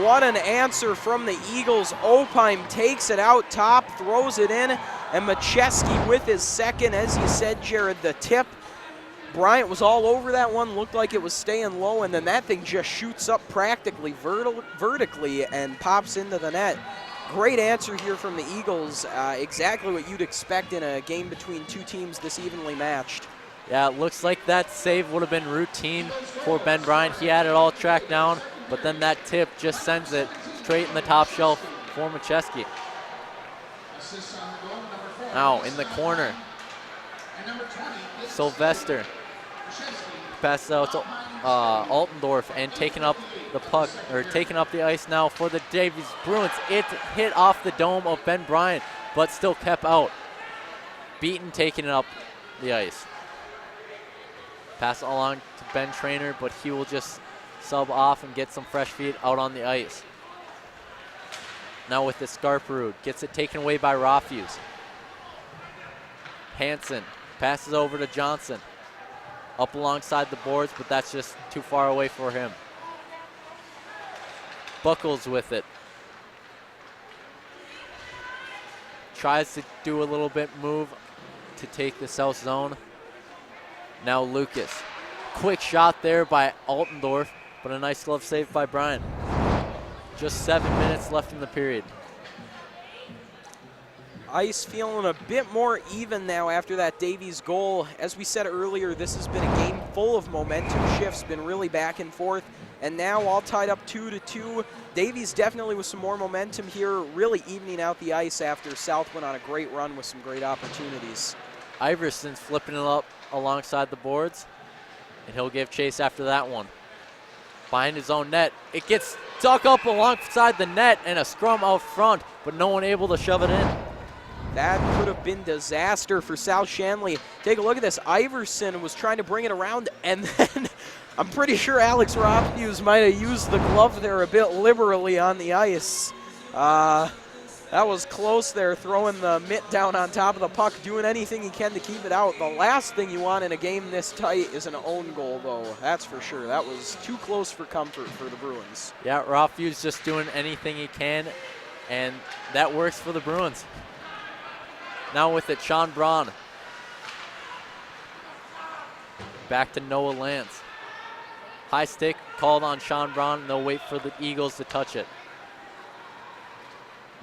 What an answer from the Eagles. Olpine takes it out top, throws it in, and Macheski with his second. As you said, Jared, the tip. Bryant was all over that one, looked like it was staying low, and then that thing just shoots up practically vertically and pops into the net. Great answer here from the Eagles. Exactly what you'd expect in a game between two teams this evenly matched. Yeah, it looks like that save would have been routine for Ben Bryant. He had it all tracked down, but then that tip just sends it straight in the top shelf for Macheski. Assists on the goal, number 4. Now in the corner, And number 20, Sylvester passes out to Altendorf and taking up the puck, or taking up the ice now for the Davies Bruins. It hit off the dome of Ben Bryant, but still kept out. Beaton taking it up the ice. Pass it along to Ben Trainer, but he will just sub off and get some fresh feet out on the ice. Now with the Scarperud, gets it taken away by Rothfuse. Hansen passes over to Johnson. Up alongside the boards, but that's just too far away for him. Buckles with it. Tries to do a little bit move to take the south zone. Now Lucas. Quick shot there by Altendorf, but a nice glove save by Bryan. Just 7 minutes left in the period. Ice feeling a bit more even now after that Davies goal. As we said earlier, this has been a game full of momentum shifts, been really back and forth, and now all tied up 2-2. Davies definitely with some more momentum here, really evening out the ice after South went on a great run with some great opportunities. Iverson's flipping it up alongside the boards, and he'll give chase after that one. Behind his own net, it gets stuck up alongside the net and a scrum out front, but no one able to shove it in. That could have been disaster for South-Shanley. Take a look at this. Iverson was trying to bring it around, and then I'm pretty sure Alex Rothfuse might have used the glove there a bit liberally on the ice. That was close there, throwing the mitt down on top of the puck, doing anything he can to keep it out. The last thing you want in a game this tight is an own goal, though. That's for sure. That was too close for comfort for the Bruins. Yeah, Rothfuse just doing anything he can, and that works for the Bruins. Now with it, Sean Braun. Back to Noah Lance. High stick called on Sean Braun, and they'll wait for the Eagles to touch it.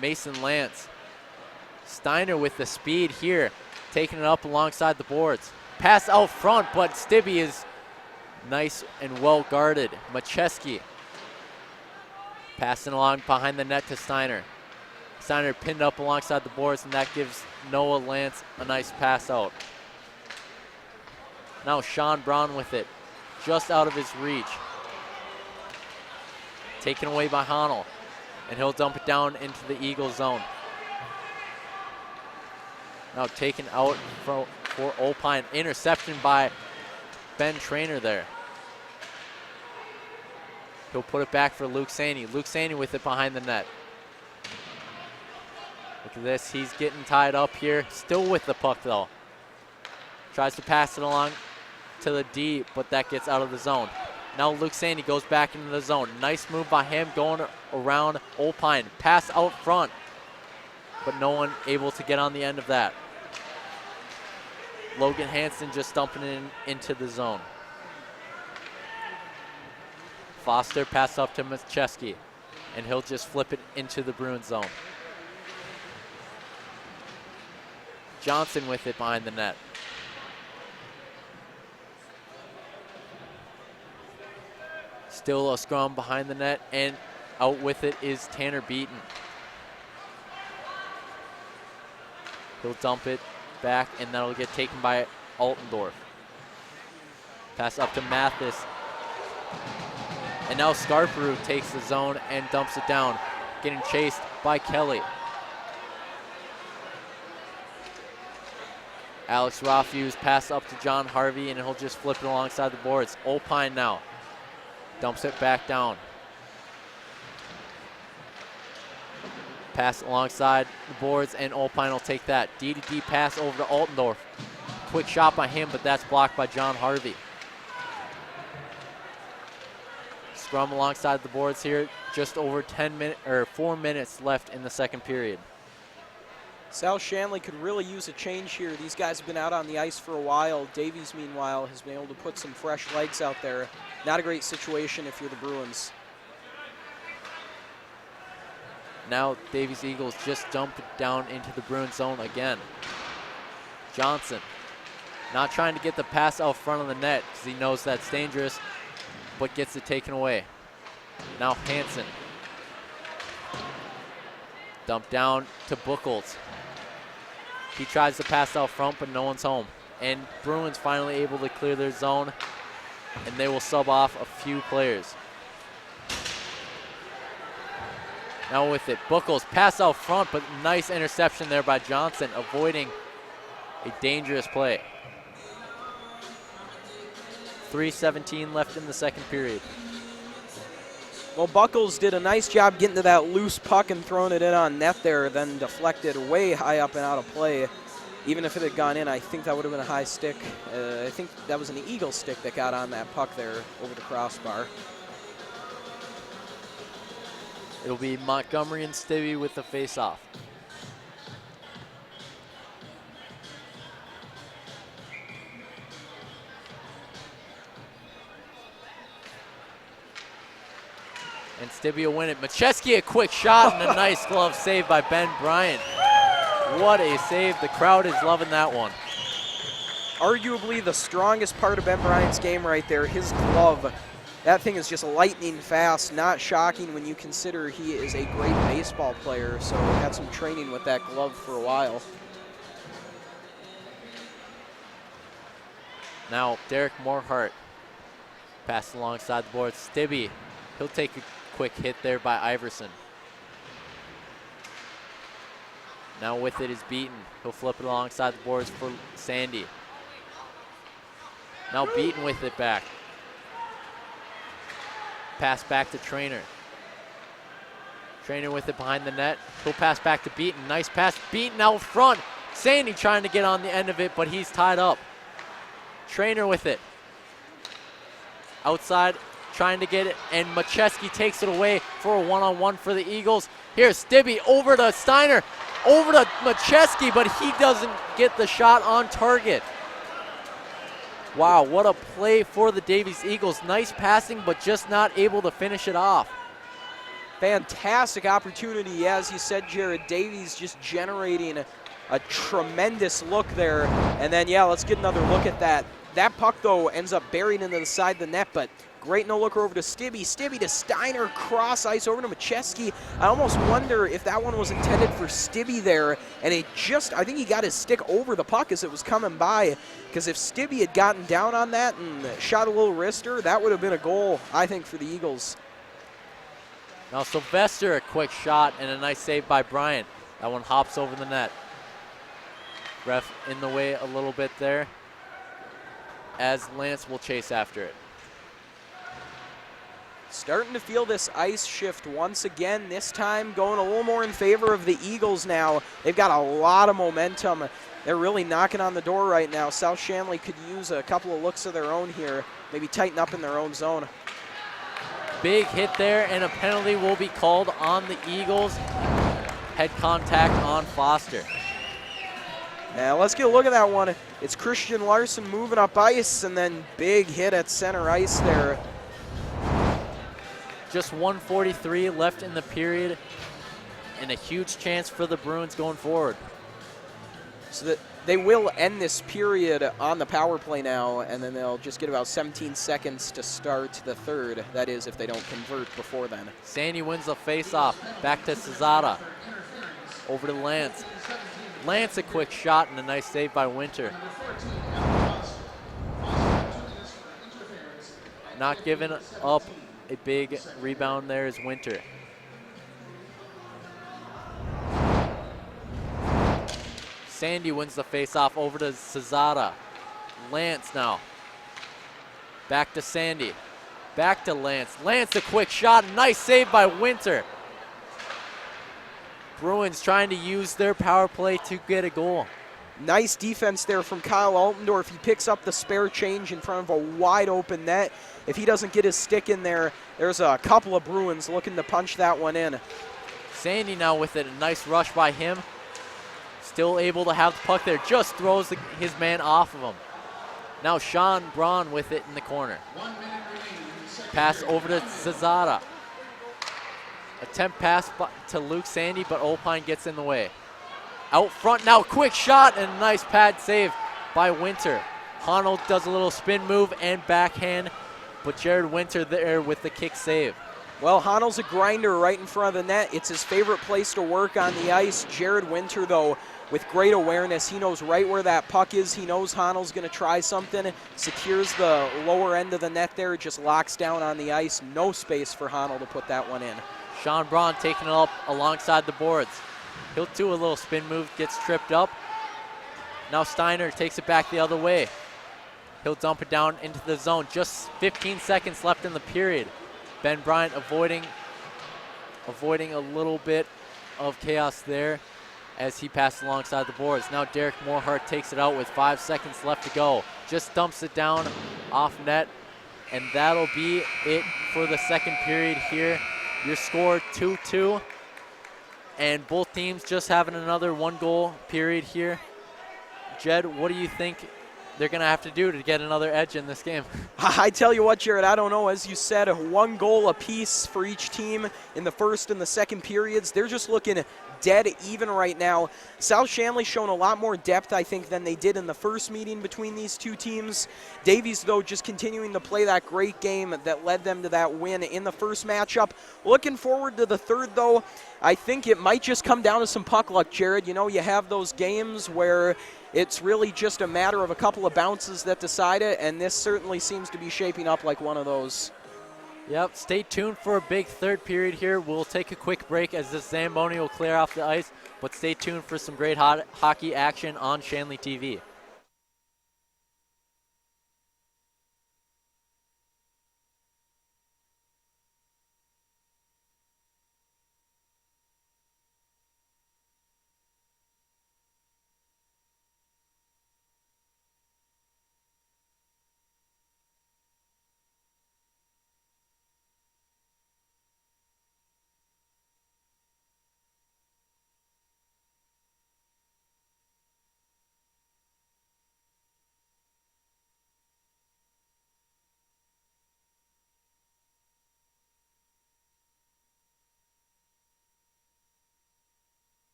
Mason Lance. Steiner with the speed here, taking it up alongside the boards. Pass out front, but Stibbe is nice and well guarded. Macheski passing along behind the net to Steiner. Steiner pinned up alongside the boards, and that gives Noah Lance a nice pass out. Now Sean Braun with it, just out of his reach. Taken away by Honnell, and he'll dump it down into the Eagles zone. Now taken out for Opine. Interception by Ben Trainer there. He'll put it back for Luke Saney. Luke Saney with it behind the net. Look at this, he's getting tied up here. Still with the puck though. Tries to pass it along to the D, but that gets out of the zone. Now Luke Sandy goes back into the zone. Nice move by him going around Opine. Pass out front, but no one able to get on the end of that. Logan Hansen just dumping it into the zone. Foster pass up to Macheski, and he'll just flip it into the Bruins zone. Johnson with it behind the net. Still a scrum behind the net, and out with it is Tanner Beaton. He'll dump it back, and that'll get taken by Altendorf. Pass up to Mathis. And now Scarperud takes the zone and dumps it down, getting chased by Kelly. Alex Rothfuse pass up to John Harvey, and he'll just flip it alongside the boards. Opine now. Dumps it back down. Pass alongside the boards, and Opine will take that. D-to-D pass over to Altendorf. Quick shot by him, but that's blocked by John Harvey. Scrum alongside the boards here. Just over 4 minutes left in the second period. South-Shanley could really use a change here. These guys have been out on the ice for a while. Davies, meanwhile, has been able to put some fresh legs out there. Not a great situation if you're the Bruins. Now Davies Eagles just dump it down into the Bruins zone again. Johnson not trying to get the pass out front of the net because he knows that's dangerous, but gets it taken away. Now Hansen. Dump down to Buchholz. He tries to pass out front, but no one's home. And Bruins finally able to clear their zone, and they will sub off a few players. Now with it, Buchholz pass out front, but nice interception there by Johnson, avoiding a dangerous play. 3:17 left in the second period. Well, Buchholz did a nice job getting to that loose puck and throwing it in on net there, then deflected way high up and out of play. Even if it had gone in, I think that would have been a high stick. I think that was an Eagle stick that got on that puck there over the crossbar. It'll be Montgomery and Stibbe with the face-off. And Stibbe will win it. Macheski a quick shot and a nice glove save by Ben Bryant. What a save. The crowd is loving that one. Arguably the strongest part of Ben Bryant's game right there, his glove. That thing is just lightning fast, not shocking when you consider he is a great baseball player, so had some training with that glove for a while. Now Derek Morhart passed alongside the board. Stibbe, he'll take a quick hit there by Iverson. Now with it is Beaton. He'll flip it alongside the boards for Sandy. Now Beaton with it back. Pass back to Trainer. Trainer with it behind the net. He'll pass back to Beaton. Nice pass. Beaton out front. Sandy trying to get on the end of it, but he's tied up. Trainer with it. Outside, trying to get it, and Macheski takes it away for a one-on-one for the Eagles. Here's Stibbe over to Steiner, over to Macheski, but he doesn't get the shot on target. Wow, what a play for the Davies Eagles. Nice passing, but just not able to finish it off. Fantastic opportunity, as you said, Jared. Davies just generating a tremendous look there. And then, yeah, let's get another look at that. That puck, though, ends up buried into the side of the net, but great no-looker over to Stibbe. Stibbe to Steiner, cross ice over to Macheski. I almost wonder if that one was intended for Stibbe there, and it just, I think he got his stick over the puck as it was coming by, because if Stibbe had gotten down on that and shot a little wrister, that would have been a goal, I think, for the Eagles. Now Sylvester, a quick shot and a nice save by Bryant. That one hops over the net. Ref in the way a little bit there, as Lance will chase after it. Starting to feel this ice shift once again, this time going a little more in favor of the Eagles now. They've got a lot of momentum. They're really knocking on the door right now. South-Shanley could use a couple of looks of their own here, maybe tighten up in their own zone. Big hit there, and a penalty will be called on the Eagles. Head contact on Foster. Now let's get a look at that one. It's Christian Larson moving up ice, and then big hit at center ice there. Just 1:43 left in the period, and a huge chance for the Bruins going forward. So that they will end this period on the power play now, and then they'll just get about 17 seconds to start the third. That is, if they don't convert before then. Sandy wins the face-off. Back to Cesada. Over to Lance. Lance a quick shot and a nice save by Winter. Not giving up a big rebound there is Winter. Sandy wins the face-off over to Cesada. Lance now. Back to Sandy. Back to Lance. Lance a quick shot. Nice save by Winter. Bruins trying to use their power play to get a goal. Nice defense there from Kyle Altendorf. He picks up the spare change in front of a wide open net. If he doesn't get his stick in there, there's a couple of Bruins looking to punch that one in. Sandy now with it. A nice rush by him. Still able to have the puck there. Just throws his man off of him. Now Sean Braun with it in the corner. Pass over to Cesada. Attempt pass to Luke Sandy, but Opine gets in the way. Out front now, quick shot and a nice pad save by Winter. Hono does a little spin move and backhand, but Jared Winter there with the kick save. Well, Honnold's a grinder right in front of the net. It's his favorite place to work on the ice. Jared Winter, though, with great awareness, he knows right where that puck is. He knows Honnold's going to try something, secures the lower end of the net there, just locks down on the ice. No space for Honnold to put that one in. Sean Braun taking it up alongside the boards. He'll do a little spin move, gets tripped up. Now Steiner takes it back the other way. He'll dump it down into the zone. Just 15 seconds left in the period. Ben Bryant avoiding a little bit of chaos there as he passed alongside the boards. Now Derek Morehart takes it out with 5 seconds left to go. Just dumps it down off net, and that'll be it for the second period here. Your score 2-2, and both teams just having another one-goal period here. Jed, what do you think they're going to have to do to get another edge in this game? I tell you what, Jared, I don't know. As you said, 1 goal apiece for each team in the first and the second periods. They're just looking dead even right now. South-Shanley showing a lot more depth, I think, than they did in the first meeting between these two teams. Davies, though, just continuing to play that great game that led them to that win in the first matchup. Looking forward to the third, though. I think it might just come down to some puck luck, Jared. You know, you have those games where it's really just a matter of a couple of bounces that decide it, and this certainly seems to be shaping up like one of those. Yep, stay tuned for a big third period here. We'll take a quick break as this Zamboni will clear off the ice, but stay tuned for some great hockey action on Shanley TV.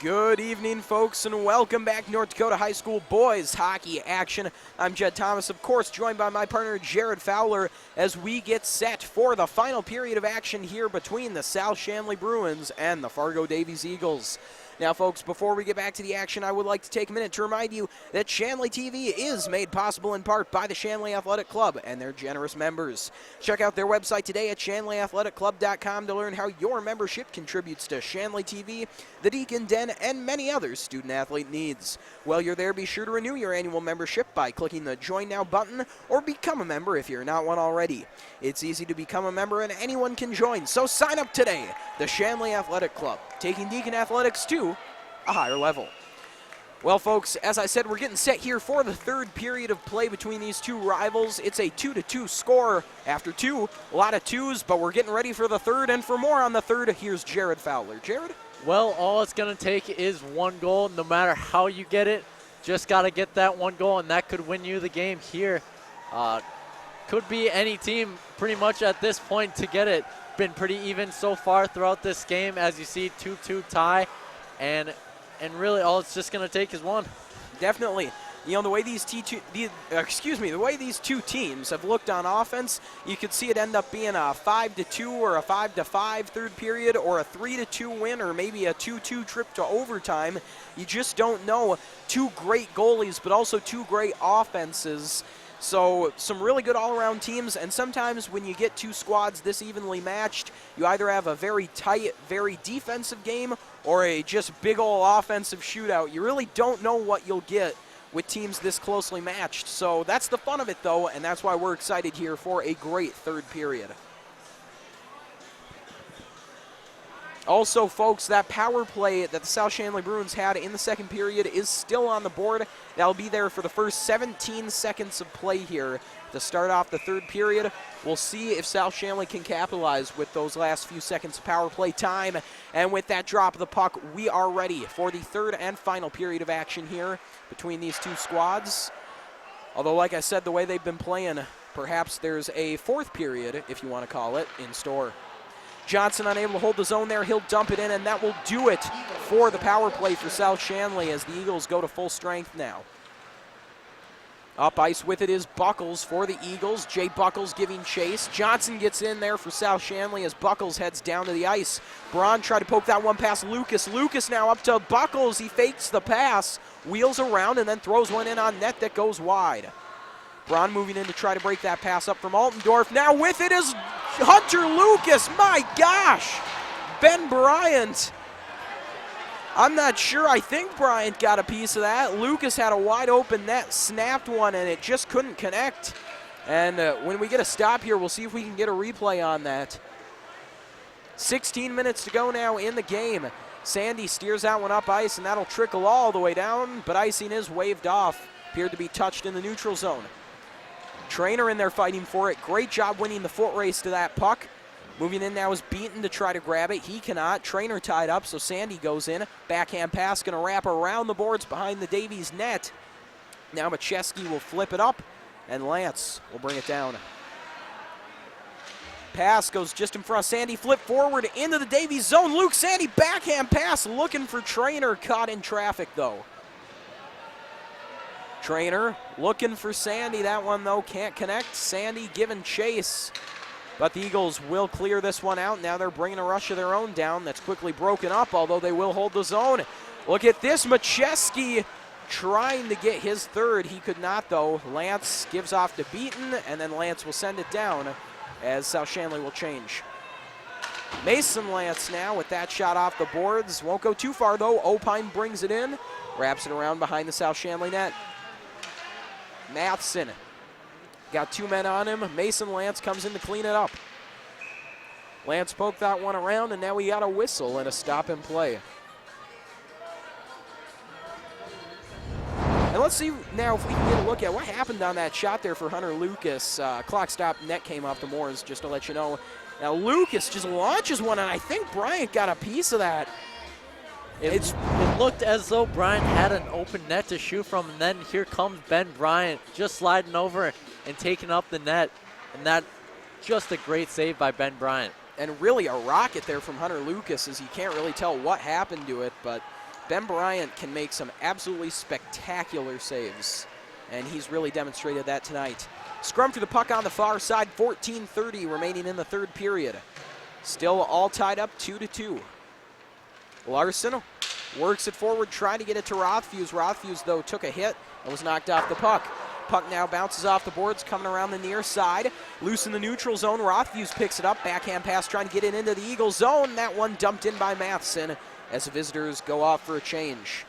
Good evening, folks, and welcome back to North Dakota High School boys hockey action. I'm Jed Thomas, of course, joined by my partner Jared Fowler as we get set for the final period of action here between the South-Shanley Bruins and the Fargo Davies Eagles. Now, folks, before we get back to the action, I would like to take a minute to remind you that Shanley TV is made possible in part by the Shanley Athletic Club and their generous members. Check out their website today at shanleyathletic.com to learn how your membership contributes to Shanley TV, the Deacon Den, and many other student-athlete needs. While you're there, be sure to renew your annual membership by clicking the Join Now button or become a member if you're not one already. It's easy to become a member and anyone can join, so sign up today. The Shanley Athletic Club, taking Deacon Athletics to a higher level. Well, folks, as I said, we're getting set here for the third period of play between these two rivals. It's a 2-2 score after two, a lot of twos, but we're getting ready for the third, and for more on the third, here's Jared Fowler. Jared? Well, all it's going to take is one goal, no matter how you get it. Just got to get that one goal, and that could win you the game here. Could be any team pretty much at this point to get it. Been pretty even so far throughout this game, as you see, 2-2 tie, and really all it's just going to take is one. Definitely. You know, the way these the way these two teams have looked on offense, you could see it end up being a 5-2 or a 5-5 third period, or a 3-2 win, or maybe a 2-2 trip to overtime. You just don't know. Two great goalies, but also two great offenses. So some really good all-around teams, and sometimes when you get two squads this evenly matched, you either have a very tight, very defensive game or a just big ol' offensive shootout. You really don't know what you'll get with teams this closely matched. So that's the fun of it, though, and that's why we're excited here for a great third period. Also, folks, that power play that the South-Shanley Bruins had in the second period is still on the board. That'll be there for the first 17 seconds of play here to start off the third period. We'll see if South-Shanley can capitalize with those last few seconds of power play time. And with that drop of the puck, we are ready for the third and final period of action here between these two squads. Although, like I said, the way they've been playing, perhaps there's a fourth period, if you want to call it, in store. Johnson unable to hold the zone there. He'll dump it in, and that will do it for the power play for South-Shanley as the Eagles go to full strength now. Up ice with it is Buckles for the Eagles. Jay Buckles giving chase. Johnson gets in there for South-Shanley as Buckles heads down to the ice. Braun tried to poke that one past Lucas. Lucas now up to Buckles. He fakes the pass, wheels around, and then throws one in on net that goes wide. Braun moving in to try to break that pass up from Altendorf. Now with it is Hunter Lucas. My gosh! Ben Bryant. I'm not sure. I think Bryant got a piece of that. Lucas had a wide open net, snapped one, and it just couldn't connect. And when we get a stop here, we'll see if we can get a replay on that. 16 minutes to go now in the game. Sandy steers that one up ice, and that'll trickle all the way down, but icing is waved off. Appeared to be touched in the neutral zone. Trainer in there fighting for it. Great job winning the foot race to that puck. Moving in now is Beaton to try to grab it. He cannot. Trainer tied up, so Sandy goes in. Backhand pass going to wrap around the boards behind the Davies net. Now Macheski will flip it up, and Lance will bring it down. Pass goes just in front. Sandy flip forward into the Davies zone. Luke Sandy backhand pass looking for Trainer. Caught in traffic, though. Trainer looking for Sandy. That one, though, can't connect. Sandy giving chase. But the Eagles will clear this one out. Now they're bringing a rush of their own down. That's quickly broken up, although they will hold the zone. Look at this. Macheski trying to get his third. He could not, though. Lance gives off to Beaton, and then Lance will send it down as South-Shanley will change. Mason Lance now with that shot off the boards. Won't go too far, though. Opine brings it in. Wraps it around behind the South-Shanley net. Matheson got two men on him. Mason Lance comes in to clean it up. Lance poked that one around, and now we got a whistle and a stop in play. And let's see now if we can get a look at what happened on that shot there for Hunter Lucas. Clock stop, net came off the Moors, just to let you know. Now Lucas just launches one, and I think Bryant got a piece of that. It looked as though Bryant had an open net to shoot from, and then here comes Ben Bryant just sliding over and taking up the net. And that just a great save by Ben Bryant. And really a rocket there from Hunter Lucas, as you can't really tell what happened to it, but Ben Bryant can make some absolutely spectacular saves, and he's really demonstrated that tonight. Scrum for the puck on the far side, 14:30 remaining in the third period. Still all tied up 2-2. Larson works it forward, trying to get it to Rothfuse. Rothfuse, though, took a hit and was knocked off the puck. Puck now bounces off the boards, coming around the near side. Loose in the neutral zone, Rothfuse picks it up. Backhand pass trying to get it into the Eagle zone. That one dumped in by Matheson as the visitors go off for a change.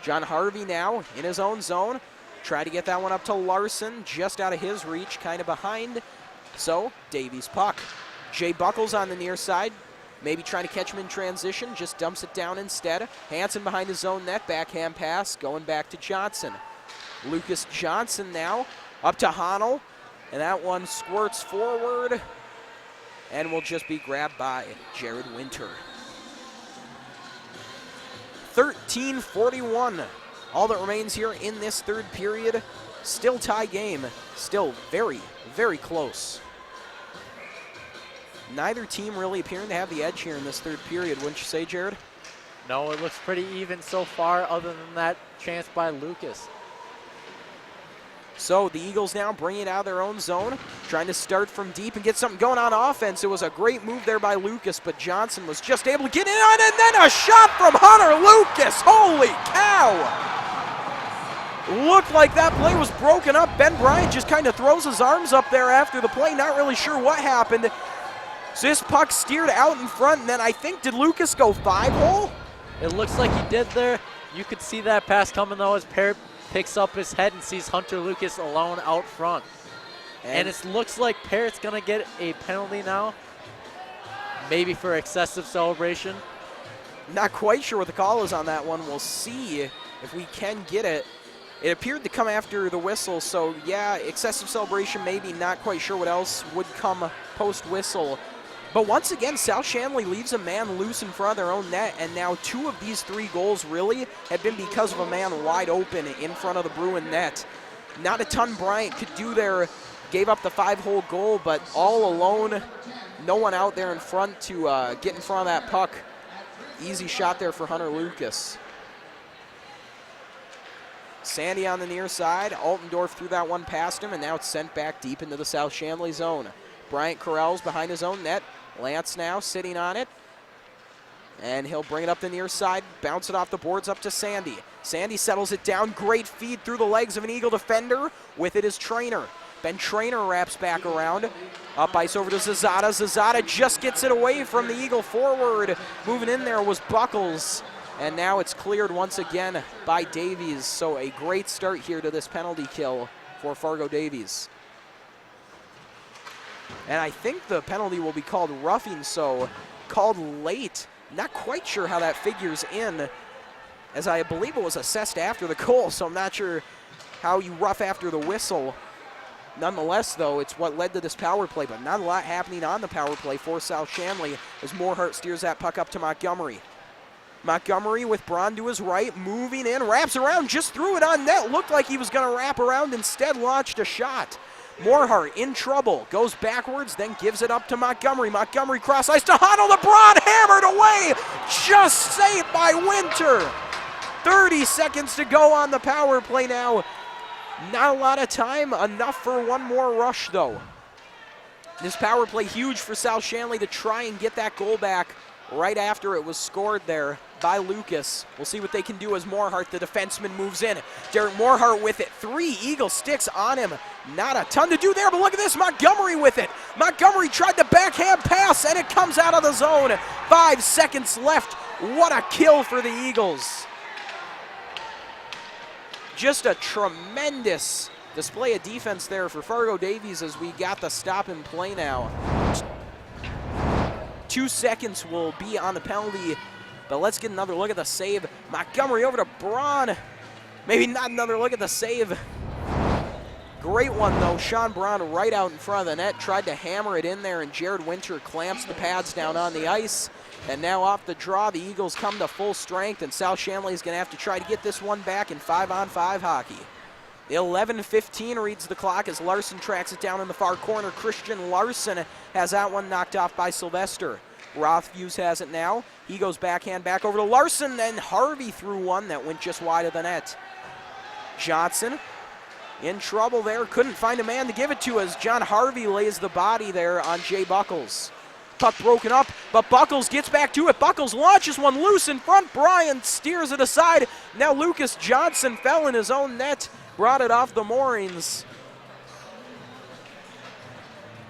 John Harvey now in his own zone. Try to get that one up to Larson, just out of his reach, kind of behind. So, Davies puck. Jay Buckles on the near side, maybe trying to catch him in transition, just dumps it down instead. Hansen behind his own net, backhand pass, going back to Johnson. Lucas Johnson now up to Honnell, and that one squirts forward and will just be grabbed by Jared Winter. 13:41. All that remains here in this third period. Still tie game. Still very, very close. Neither team really appearing to have the edge here in this third period, wouldn't you say, Jared? No, it looks pretty even so far, other than that chance by Lucas. So the Eagles now bring it out of their own zone, trying to start from deep and get something going on offense. It was a great move there by Lucas, but Johnson was just able to get in on it, and then a shot from Hunter Lucas. Holy cow! Looked like that play was broken up. Ben Bryant just kind of throws his arms up there after the play, not really sure what happened. So this puck steered out in front, and then I think, did Lucas go 5-hole? It looks like he did there. You could see that pass coming, though, as Parrott picks up his head and sees Hunter Lucas alone out front. And it looks like Parrott's going to get a penalty now, maybe for excessive celebration. Not quite sure what the call is on that one. We'll see if we can get it. It appeared to come after the whistle, so yeah, excessive celebration maybe, not quite sure what else would come post-whistle. But once again, South-Shanley leaves a man loose in front of their own net, and now 2 of these 3 goals really have been because of a man wide open in front of the Bruin net. Not a ton Bryant could do there, gave up the 5-hole goal, but all alone, no one out there in front to get in front of that puck. Easy shot there for Hunter Lucas. Sandy on the near side. Altendorf threw that one past him, and now it's sent back deep into the South-Shanley zone. Bryant corrals behind his own net. Lance now sitting on it, and he'll bring it up the near side, bounce it off the boards up to Sandy. Sandy settles it down. Great feed through the legs of an Eagle defender. With it is Trainer. Ben Trainer wraps back around. Up ice over to Zazada. Zazada just gets it away from the Eagle forward. Moving in there was Buckles. And now it's cleared once again by Davies. So a great start here to this penalty kill for Fargo Davies. And I think the penalty will be called roughing, so called late. Not quite sure how that figures in, as I believe it was assessed after the goal, so I'm not sure how you rough after the whistle. Nonetheless, though, it's what led to this power play, but not a lot happening on the power play for South-Shanley as Morehart steers that puck up to Montgomery. Montgomery with Braun to his right, moving in, wraps around, just threw it on net. Looked like he was going to wrap around, instead launched a shot. Morehart in trouble, goes backwards, then gives it up to Montgomery. Montgomery cross ice to Honnell, the Braun hammered away, just saved by Winter. 30 seconds to go on the power play now. Not a lot of time, enough for one more rush though. This power play huge for South-Shanley to try and get that goal back right after it was scored there by Lucas. We'll see what they can do as Morehart, the defenseman, moves in. Derek Morehart with it. 3 Eagle sticks on him. Not a ton to do there, but look at this, Montgomery with it. Montgomery tried the backhand pass, and it comes out of the zone. 5 seconds left. What a kill for the Eagles. Just a tremendous display of defense there for Fargo Davies as we got the stop and play now. 2 seconds will be on the penalty, but let's get another look at the save. Montgomery over to Braun. Maybe not another look at the save. Great one though, Sean Braun right out in front of the net, tried to hammer it in there, and Jared Winter clamps the pads down on the ice. And now off the draw, the Eagles come to full strength, and South-Shanley is going to have to try to get this one back in 5-on-5 hockey. 11:15 reads the clock as Larson tracks it down in the far corner. Christian Larson has that one knocked off by Sylvester. Rothfuse has it now. He goes backhand back over to Larson, and Harvey threw one that went just wide of the net. Johnson in trouble there. Couldn't find a man to give it to as John Harvey lays the body there on Jay Buckles. Puck broken up, but Buckles gets back to it. Buckles launches one loose in front. Bryant steers it aside. Now Lucas Johnson fell in his own net, brought it off the moorings.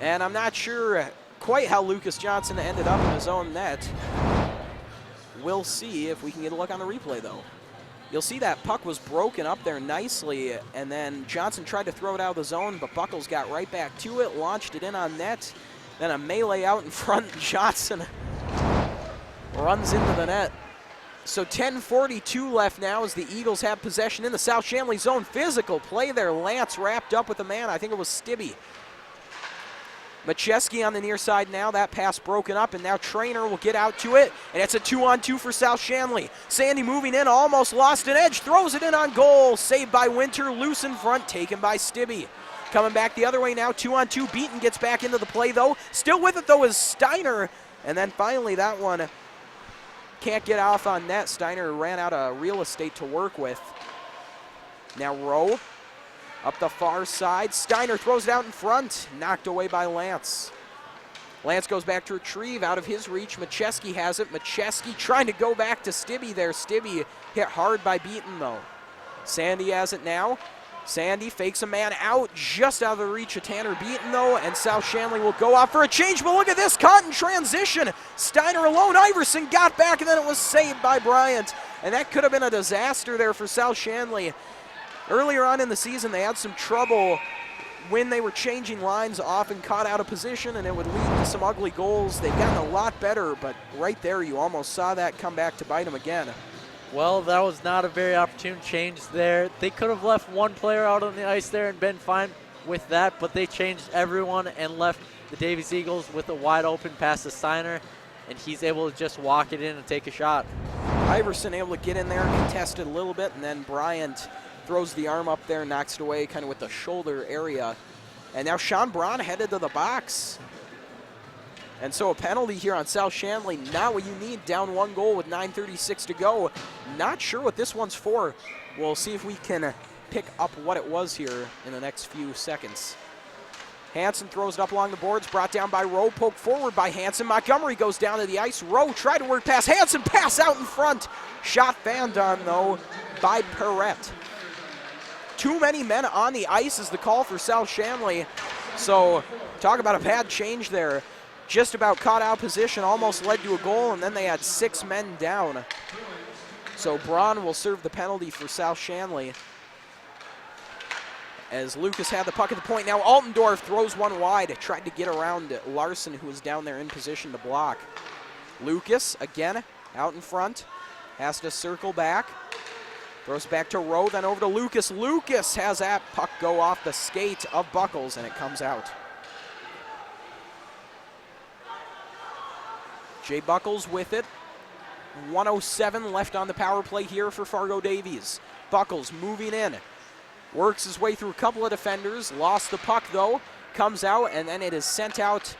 And I'm not sure quite how Lucas Johnson ended up in his own net. We'll see if we can get a look on the replay, though. You'll see that puck was broken up there nicely, and then Johnson tried to throw it out of the zone, but Buckles got right back to it, launched it in on net. Then a melee out in front. Johnson runs into the net. So 10:42 left now as the Eagles have possession in the South-Shanley zone. Physical play there. Lance wrapped up with a man. I think it was Stibbe. Macheski on the near side now. That pass broken up, and now Trainer will get out to it. And it's a 2-on-2 for South-Shanley. Sandy moving in, almost lost an edge. Throws it in on goal. Saved by Winter. Loose in front, taken by Stibbe. Coming back the other way now, 2-on-2. Beaton gets back into the play, though. Still with it, though, is Steiner. And then finally that one can't get off on net. Steiner ran out of real estate to work with. Now Rowe up the far side. Steiner throws it out in front. Knocked away by Lance. Lance goes back to retrieve out of his reach. Macheski has it. Macheski trying to go back to Stibbe there. Stibbe hit hard by Beaton, though. Sandy has it now. Sandy fakes a man out, just out of the reach of Tanner Beaton, though, and South-Shanley will go off for a change, but look at this, caught in transition. Steiner alone, Iverson got back, and then it was saved by Bryant, and that could have been a disaster there for South-Shanley. Earlier on in the season, they had some trouble when they were changing lines, often caught out of position, and it would lead to some ugly goals. They've gotten a lot better, but right there, you almost saw that come back to bite them again. Well, that was not a very opportune change there. They could have left one player out on the ice there and been fine with that, but they changed everyone and left the Davies Eagles with a wide open pass to Steiner, and he's able to just walk it in and take a shot. Iverson able to get in there, contest it a little bit, and then Bryant throws the arm up there, knocks it away kind of with the shoulder area. And now Sean Braun headed to the box. And so a penalty here on South-Shanley, not what you need, down 1 goal with 9:36 to go. Not sure what this one's for. We'll see if we can pick up what it was here in the next few seconds. Hansen throws it up along the boards, brought down by Rowe, poked forward by Hansen. Montgomery goes down to the ice. Rowe tried to work past Hansen, pass out in front. Shot fanned on, though, by Perrette. Too many men on the ice is the call for South-Shanley. So talk about a bad change there. Just about caught out position, almost led to a goal, and then they had 6 men down. So Braun will serve the penalty for South-Shanley. As Lucas had the puck at the point, now Altendorf throws one wide, tried to get around Larson, who was down there in position to block. Lucas, again, out in front, has to circle back. Throws back to Rowe, then over to Lucas. Lucas has that puck go off the skate of Buckles, and it comes out. Jay Buckles with it. 1:07 left on the power play here for Fargo Davies. Buckles moving in. Works his way through a couple of defenders. Lost the puck, though. Comes out, and then it is sent out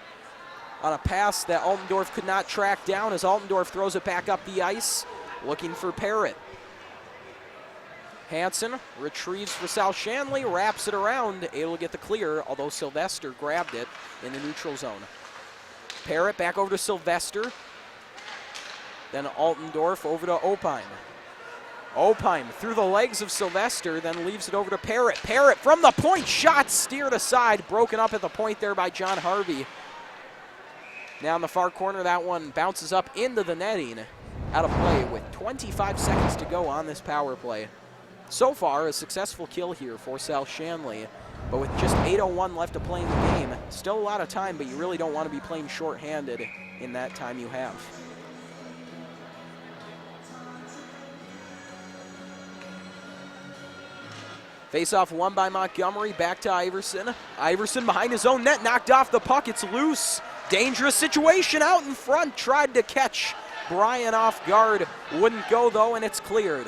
on a pass that Altendorf could not track down as Altendorf throws it back up the ice, looking for Parrott. Hansen retrieves for South-Shanley, wraps it around, able to get the clear, although Sylvester grabbed it in the neutral zone. Parrott back over to Sylvester. Then Altendorf over to Opheim. Opheim through the legs of Sylvester, then leaves it over to Parrott. Parrott from the point, shot steered aside, broken up at the point there by John Harvey. Now in the far corner, that one bounces up into the netting. Out of play with 25 seconds to go on this power play. So far, a successful kill here for South-Shanley. But with just 8:01 left to play in the game, still a lot of time, but you really don't want to be playing shorthanded in that time you have. Face-off won by Montgomery, back to Iverson. Iverson behind his own net, knocked off the puck, it's loose. Dangerous situation out in front, tried to catch Brian off guard. Wouldn't go though, and it's cleared.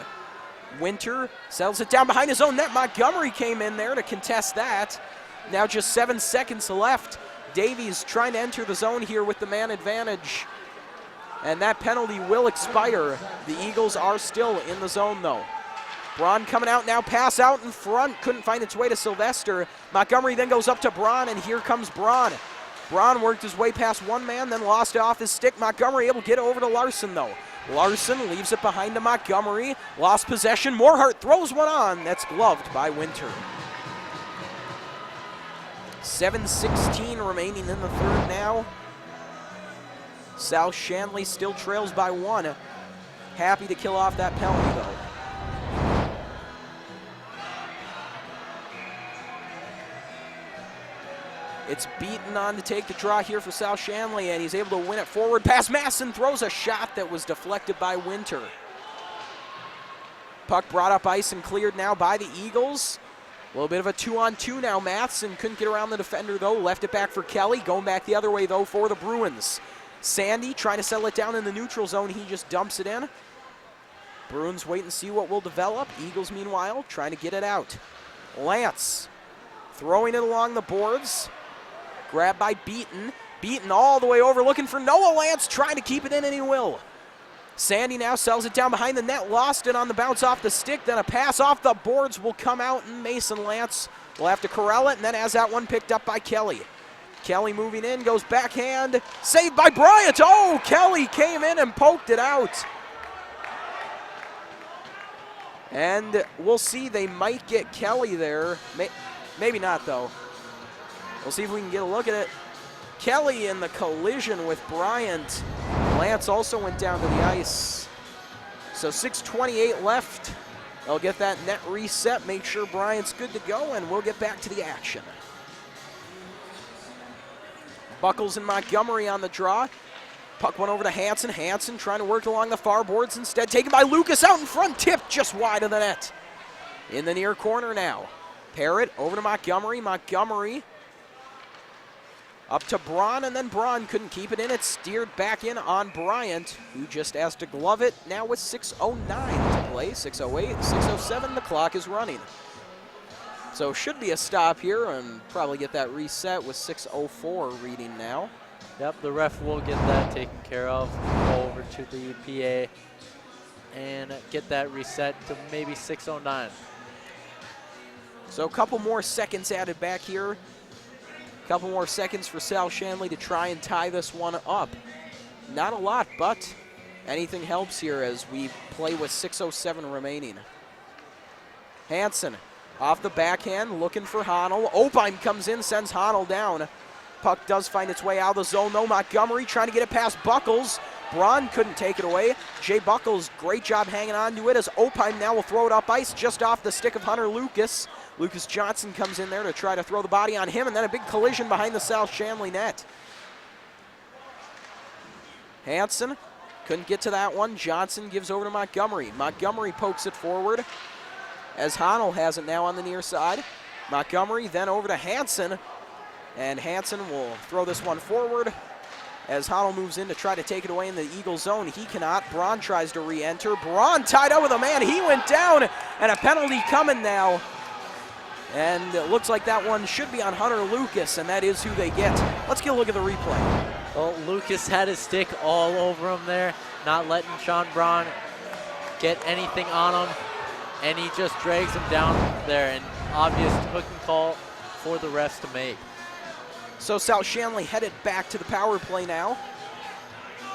Winter settles it down behind his own net. Montgomery came in there to contest that. Now just 7 seconds left. Davies trying to enter the zone here with the man advantage. And that penalty will expire. The Eagles are still in the zone, though. Braun coming out now, pass out in front. Couldn't find its way to Sylvester. Montgomery then goes up to Braun, and here comes Braun. Braun worked his way past one man, then lost it off his stick. Montgomery able to get over to Larson, though. Larson leaves it behind to Montgomery. Lost possession. Morehart throws one on. That's gloved by Winter. 7:16 remaining in the third now. South-Shanley still trails by 1. Happy to kill off that penalty, though. It's Beaton on to take the draw here for South-Shanley, and he's able to win it forward. Pass Masson throws a shot that was deflected by Winter. Puck brought up ice and cleared now by the Eagles. A little bit of a 2-on-2 now. Matheson couldn't get around the defender, though. Left it back for Kelly. Going back the other way, though, for the Bruins. Sandy trying to settle it down in the neutral zone. He just dumps it in. Bruins wait and see what will develop. Eagles, meanwhile, trying to get it out. Lance throwing it along the boards. Grabbed by Beaton. Beaton all the way over looking for Noah Lance, trying to keep it in, and he will. Sandy now sells it down behind the net, lost it on the bounce off the stick, then a pass off the boards will come out, and Mason Lance will have to corral it, and then has that one picked up by Kelly. Kelly moving in, goes backhand, saved by Bryant. Oh, Kelly came in and poked it out. And we'll see, they might get Kelly there. Maybe not, though. We'll see if we can get a look at it. Kelly in the collision with Bryant. Lance also went down to the ice. So 6:28 left. They'll get that net reset, make sure Bryant's good to go, and we'll get back to the action. Buckles and Montgomery on the draw. Puck went over to Hansen. Hansen trying to work along the far boards, instead taken by Lucas out in front, tipped just wide of the net. In the near corner now. Parrott over to Montgomery. Montgomery up to Braun, and then Braun couldn't keep it in. It steered back in on Bryant, who just asked to glove it. Now with 6:09 to play, 6:08, 6:07, the clock is running. So should be a stop here and probably get that reset with 6:04 reading now. Yep, the ref will get that taken care of. Go over to the PA and get that reset to maybe 6:09. So a couple more seconds added back here. A couple more seconds for South-Shanley to try and tie this one up. Not a lot, but anything helps here as we play with 6:07 remaining. Hansen off the backhand, looking for Honnold. Opheim comes in, sends Honnold down. Puck does find its way out of the zone, though. Montgomery trying to get it past Buckles. Braun couldn't take it away. Jay Buckles, great job hanging on to it as Opheim now will throw it up ice just off the stick of Hunter Lucas. Lucas Johnson comes in there to try to throw the body on him, and then a big collision behind the South-Shanley net. Hansen couldn't get to that one. Johnson gives over to Montgomery. Montgomery pokes it forward as Honnold has it now on the near side. Montgomery then over to Hansen, and Hansen will throw this one forward as Honnold moves in to try to take it away in the Eagle zone. He cannot. Braun tries to re-enter. Braun tied up with a man. He went down, and a penalty coming now. And it looks like that one should be on Hunter Lucas, and that is who they get. Let's get a look at the replay. Well, Lucas had his stick all over him there, not letting Sean Braun get anything on him, and he just drags him down there. An obvious hook and call for the refs to make. So South-Shanley headed back to the power play now.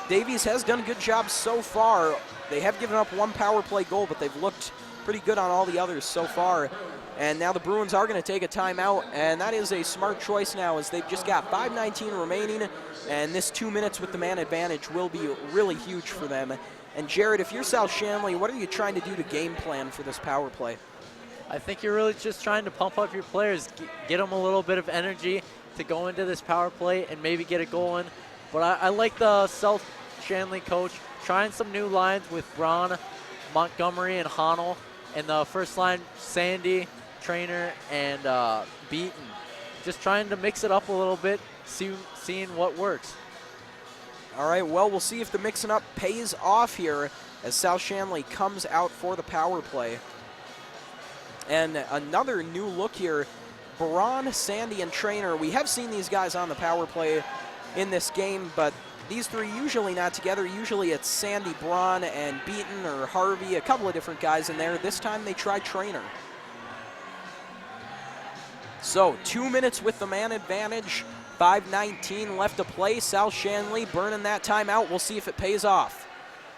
Davies has done a good job so far. They have given up one power play goal, but they've looked pretty good on all the others so far. And now the Bruins are going to take a timeout, and that is a smart choice now as they've just got 5:19 remaining, and this 2 minutes with the man advantage will be really huge for them. And Jared, if you're South-Shanley, what are you trying to do to game plan for this power play? I think you're really just trying to pump up your players, get them a little bit of energy to go into this power play and maybe get it going. But I like the South-Shanley coach trying some new lines with Braun, Montgomery, and Honnold. And the first line, Sandy, Trainer, and Beaton. Just trying to mix it up a little bit, seeing what works. All right, well, we'll see if the mixing up pays off here as South-Shanley comes out for the power play. And another new look here, Braun, Sandy, and Trainer. We have seen these guys on the power play in this game, but these three usually not together. Usually it's Sandy, Braun, and Beaton or Harvey, a couple of different guys in there. This time they tried Trainer. So 2 minutes with the man advantage, 5:19 left to play. South-Shanley burning that timeout. We'll see if it pays off.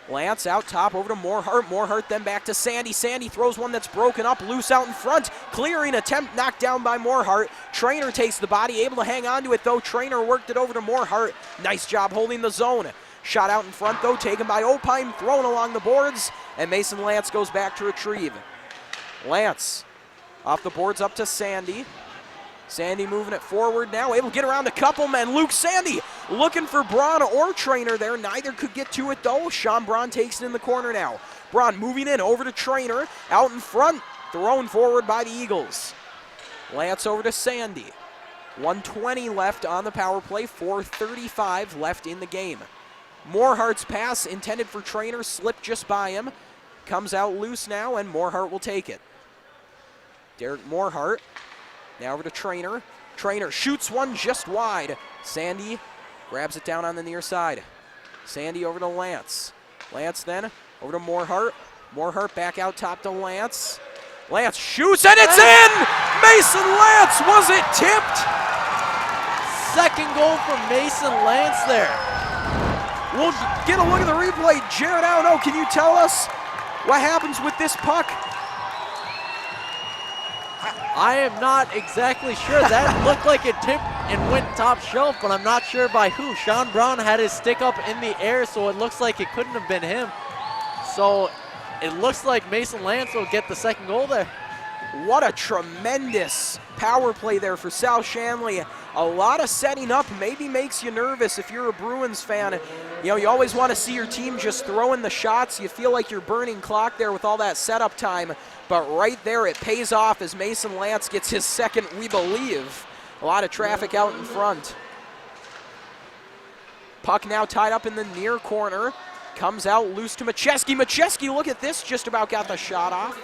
Lance out top over to Morehart. Morehart then back to Sandy. Sandy throws one that's broken up, loose out in front. Clearing attempt knocked down by Morehart. Trainer takes the body, able to hang on to it though. Trainer worked it over to Morehart. Nice job holding the zone. Shot out in front though, taken by Opine, thrown along the boards, and Mason Lance goes back to retrieve. Lance off the boards up to Sandy. Sandy moving it forward now, able to get around a couple men. Luke Sandy looking for Braun or Trainer there. Neither could get to it though. Sean Braun takes it in the corner now. Braun moving in over to Trainer. Out in front, thrown forward by the Eagles. Lance over to Sandy. 1:20 left on the power play, 4:35 left in the game. Morehart's pass intended for Trainer slipped just by him. Comes out loose now, and Morehart will take it. Derek Morehart. Now over to Trainer. Trainer shoots one just wide. Sandy grabs it down on the near side. Sandy over to Lance. Lance then over to Morehart. Morehart back out top to Lance. Lance shoots and it's in! Mason Lance, was it tipped? Second goal for Mason Lance there. We'll get a look at the replay. Jared, I don't know, can you tell us what happens with this puck? I am not exactly sure. That looked like it tipped and went top shelf, but I'm not sure by who. Sean Braun had his stick up in the air, so it looks like it couldn't have been him. So it looks like Mason Lance will get the second goal there. What a tremendous power play there for South-Shanley. A lot of setting up, maybe makes you nervous if you're a Bruins fan. You know, you always want to see your team just throwing the shots. You feel like you're burning clock there with all that setup time. But right there, it pays off as Mason Lance gets his second, we believe. A lot of traffic out in front. Puck now tied up in the near corner. Comes out loose to Macheski. Macheski, look at this, just about got the shot off.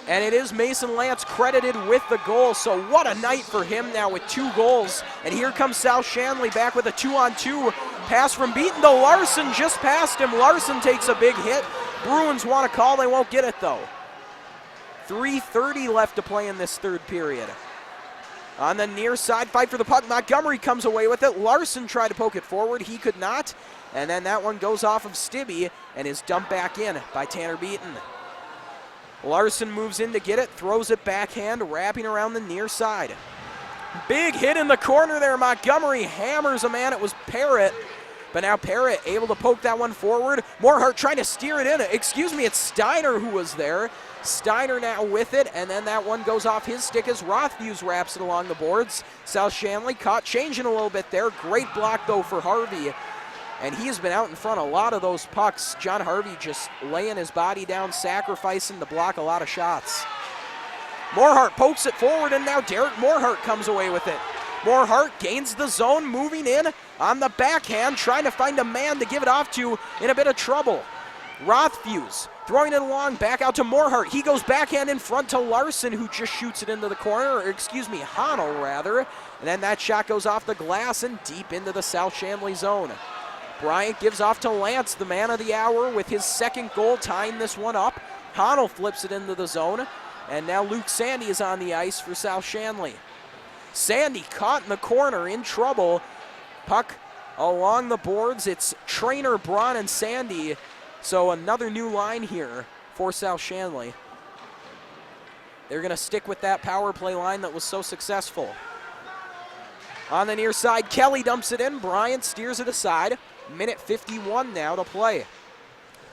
And it is Mason Lance credited with the goal, so what a night for him now with 2 goals. And here comes South-Shanley back with a 2-on-2. Pass from Beaton to Larson, just past him. Larson takes a big hit. Bruins want a call, they won't get it though. 3:30 left to play in this third period. On the near side, fight for the puck. Montgomery comes away with it. Larson tried to poke it forward, he could not. And then that one goes off of Stibbe and is dumped back in by Tanner Beaton. Larson moves in to get it, throws it backhand, wrapping around the near side. Big hit in the corner there. Montgomery hammers a man. It was Parrott. But now Parrott able to poke that one forward. Morehart trying to steer it in. Excuse me, it's Steiner who was there. Steiner now with it, and then that one goes off his stick as Rothfuse wraps it along the boards. South-Shanley caught changing a little bit there. Great block though for Harvey. And he has been out in front a lot of those pucks. John Harvey just laying his body down, sacrificing to block a lot of shots. Morehart pokes it forward, and now Derek Morehart comes away with it. Morehart gains the zone, moving in on the backhand, trying to find a man to give it off to in a bit of trouble. Rothfuse throwing it along, back out to Morehart. He goes backhand in front to Larson, who just shoots it into the corner, or excuse me, Honnell rather. And then that shot goes off the glass and deep into the South-Shanley zone. Bryant gives off to Lance, the man of the hour, with his second goal, tying this one up. Honnell flips it into the zone, and now Luke Sandy is on the ice for South-Shanley. Sandy caught in the corner, in trouble. Puck along the boards. It's Trainer, Braun, and Sandy. So another new line here for South-Shanley. They're going to stick with that power play line that was so successful. On the near side, Kelly dumps it in. Bryant steers it aside. Minute 51 now to play.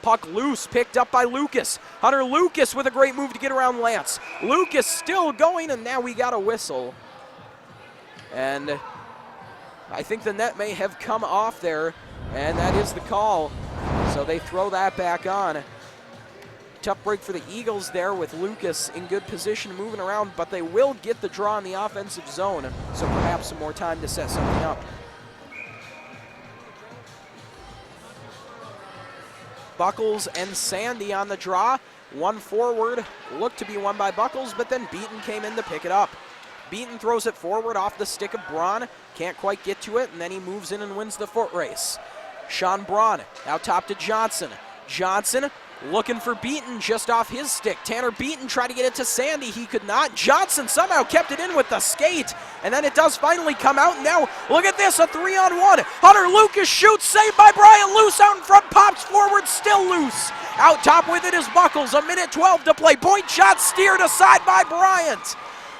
Puck loose, picked up by Lucas. Hunter Lucas with a great move to get around Lance. Lucas still going, and now we got a whistle. And I think the net may have come off there, and that is the call. So they throw that back on. Tough break for the Eagles there with Lucas in good position moving around, but they will get the draw in the offensive zone, so perhaps some more time to set something up. Buckles and Sandy on the draw. One forward, looked to be won by Buckles, but then Beaton came in to pick it up. Beaton throws it forward off the stick of Braun. Can't quite get to it, and then he moves in and wins the foot race. Sean Braun out top to Johnson. Johnson looking for Beaton just off his stick. Tanner Beaton tried to get it to Sandy. He could not. Johnson somehow kept it in with the skate. And then it does finally come out. Now, look at this, a 3-on-1. Hunter Lucas shoots, saved by Brian. Loose out in front, pops forward, still loose. Out top with it is Buckles. 1:12 to play. Point shot steered aside by Bryant.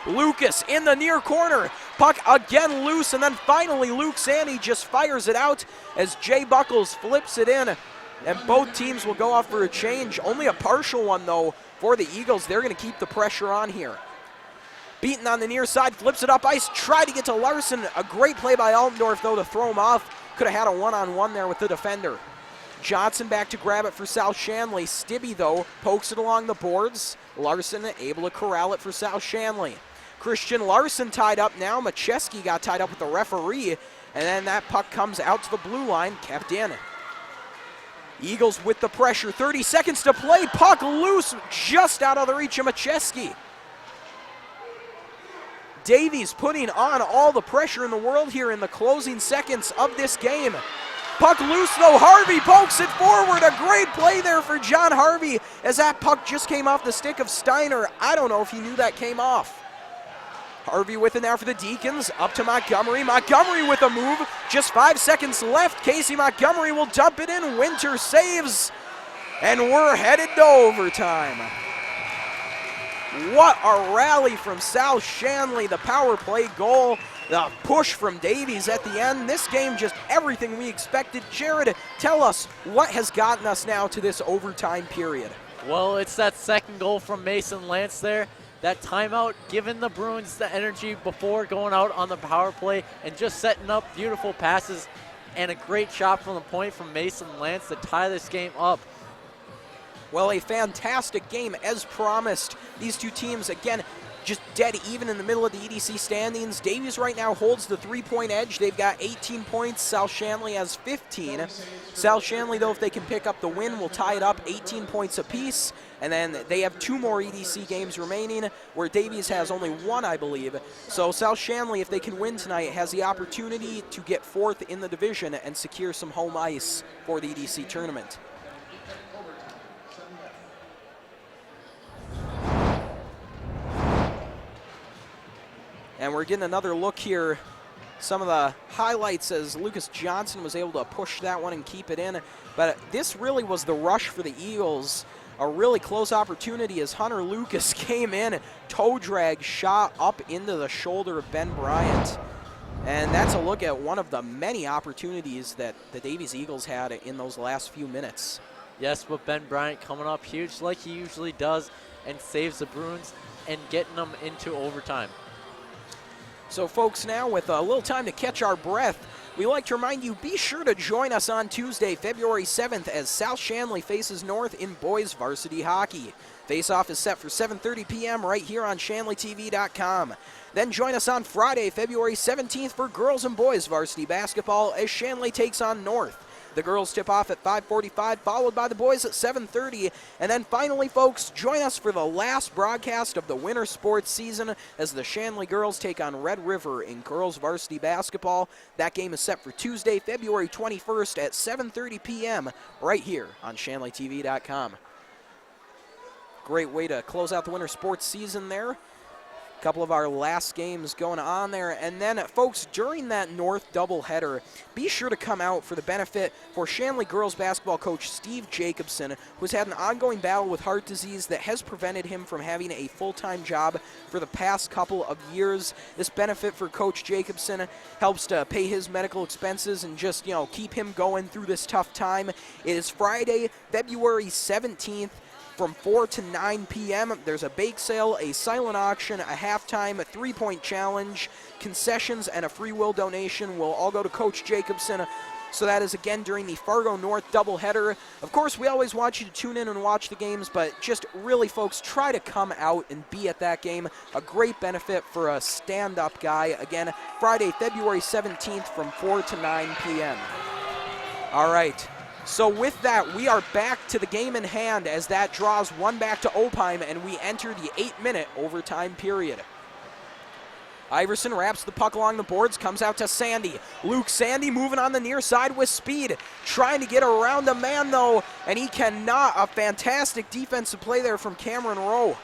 Lucas in the near corner. Puck again loose, and then finally Luke Sandy just fires it out as Jay Buckles flips it in. And both teams will go off for a change. Only a partial one, though, for the Eagles. They're going to keep the pressure on here. Beaton on the near side, flips it up ice, tried to get to Larson. A great play by Altendorf, though, to throw him off. Could have had a one-on-one there with the defender. Johnson back to grab it for South-Shanley. Stibbe, though, pokes it along the boards. Larson able to corral it for South-Shanley. Christian Larson tied up now. Macheski got tied up with the referee. And then that puck comes out to the blue line, kept in. Eagles with the pressure, 30 seconds to play, puck loose, just out of the reach of Macheski. Davies putting on all the pressure in the world here in the closing seconds of this game. Puck loose though, Harvey pokes it forward, a great play there for John Harvey as that puck just came off the stick of Steiner. I don't know if he knew that came off. Harvey with it now for the Deacons, up to Montgomery. Montgomery with a move, just 5 seconds left. Casey Montgomery will dump it in, Winter saves, and we're headed to overtime. What a rally from South-Shanley, the power play goal, the push from Davies at the end. This game just everything we expected. Jared, tell us what has gotten us now to this overtime period. Well, it's that second goal from Mason Lance there. That timeout, giving the Bruins the energy before going out on the power play and just setting up beautiful passes and a great shot from the point from Mason Lance to tie this game up. Well, a fantastic game as promised. These two teams, again, just dead even in the middle of the EDC standings. Davies right now holds the 3-point edge. They've got 18 points. South-Shanley has 15. South-Shanley, though, if they can pick up the win, will tie it up 18 points apiece. And then they have 2 more EDC games remaining, where Davies has only 1, I believe. So South-Shanley, if they can win tonight, has the opportunity to get 4th in the division and secure some home ice for the EDC tournament. And we're getting another look here. Some of the highlights as Lucas Johnson was able to push that one and keep it in. But this really was the rush for the Eagles. A really close opportunity as Hunter Lucas came in, toe drag shot up into the shoulder of Ben Bryant. And that's a look at one of the many opportunities that the Davies Eagles had in those last few minutes. Yes, but Ben Bryant coming up huge like he usually does and saves the Bruins and getting them into overtime. So folks, now with a little time to catch our breath, we like to remind you, be sure to join us on Tuesday, February 7th as South-Shanley faces North in boys varsity hockey. Face-off is set for 7:30 p.m. right here on ShanleyTV.com. Then join us on Friday, February 17th for girls and boys varsity basketball as Shanley takes on North. The girls tip off at 5:45, followed by the boys at 7:30. And then finally, folks, join us for the last broadcast of the winter sports season as the Shanley girls take on Red River in girls varsity basketball. That game is set for Tuesday, February 21st at 7:30 p.m. right here on ShanleyTV.com. Great way to close out the winter sports season there. Couple of our last games going on there. And then, folks, during that North doubleheader, be sure to come out for the benefit for Shanley girls basketball coach Steve Jacobson, who's had an ongoing battle with heart disease that has prevented him from having a full-time job for the past couple of years. This benefit for Coach Jacobson helps to pay his medical expenses and just, keep him going through this tough time. It is Friday, February 17th. From 4 to 9 p.m., there's a bake sale, a silent auction, a halftime, a 3-point challenge, concessions, and a free will donation will all go to Coach Jacobson. So that is again during the Fargo North doubleheader. Of course, we always want you to tune in and watch the games, but just really, folks, try to come out and be at that game. A great benefit for a stand-up guy. Again, Friday, February 17th from 4 to 9 p.m. All right. So with that, we are back to the game in hand as that draws one back to Opheim, and we enter the 8-minute overtime period. Iverson wraps the puck along the boards, comes out to Sandy. Luke Sandy moving on the near side with speed, trying to get around a man though, and he cannot. A fantastic defensive play there from Cameron Rowe.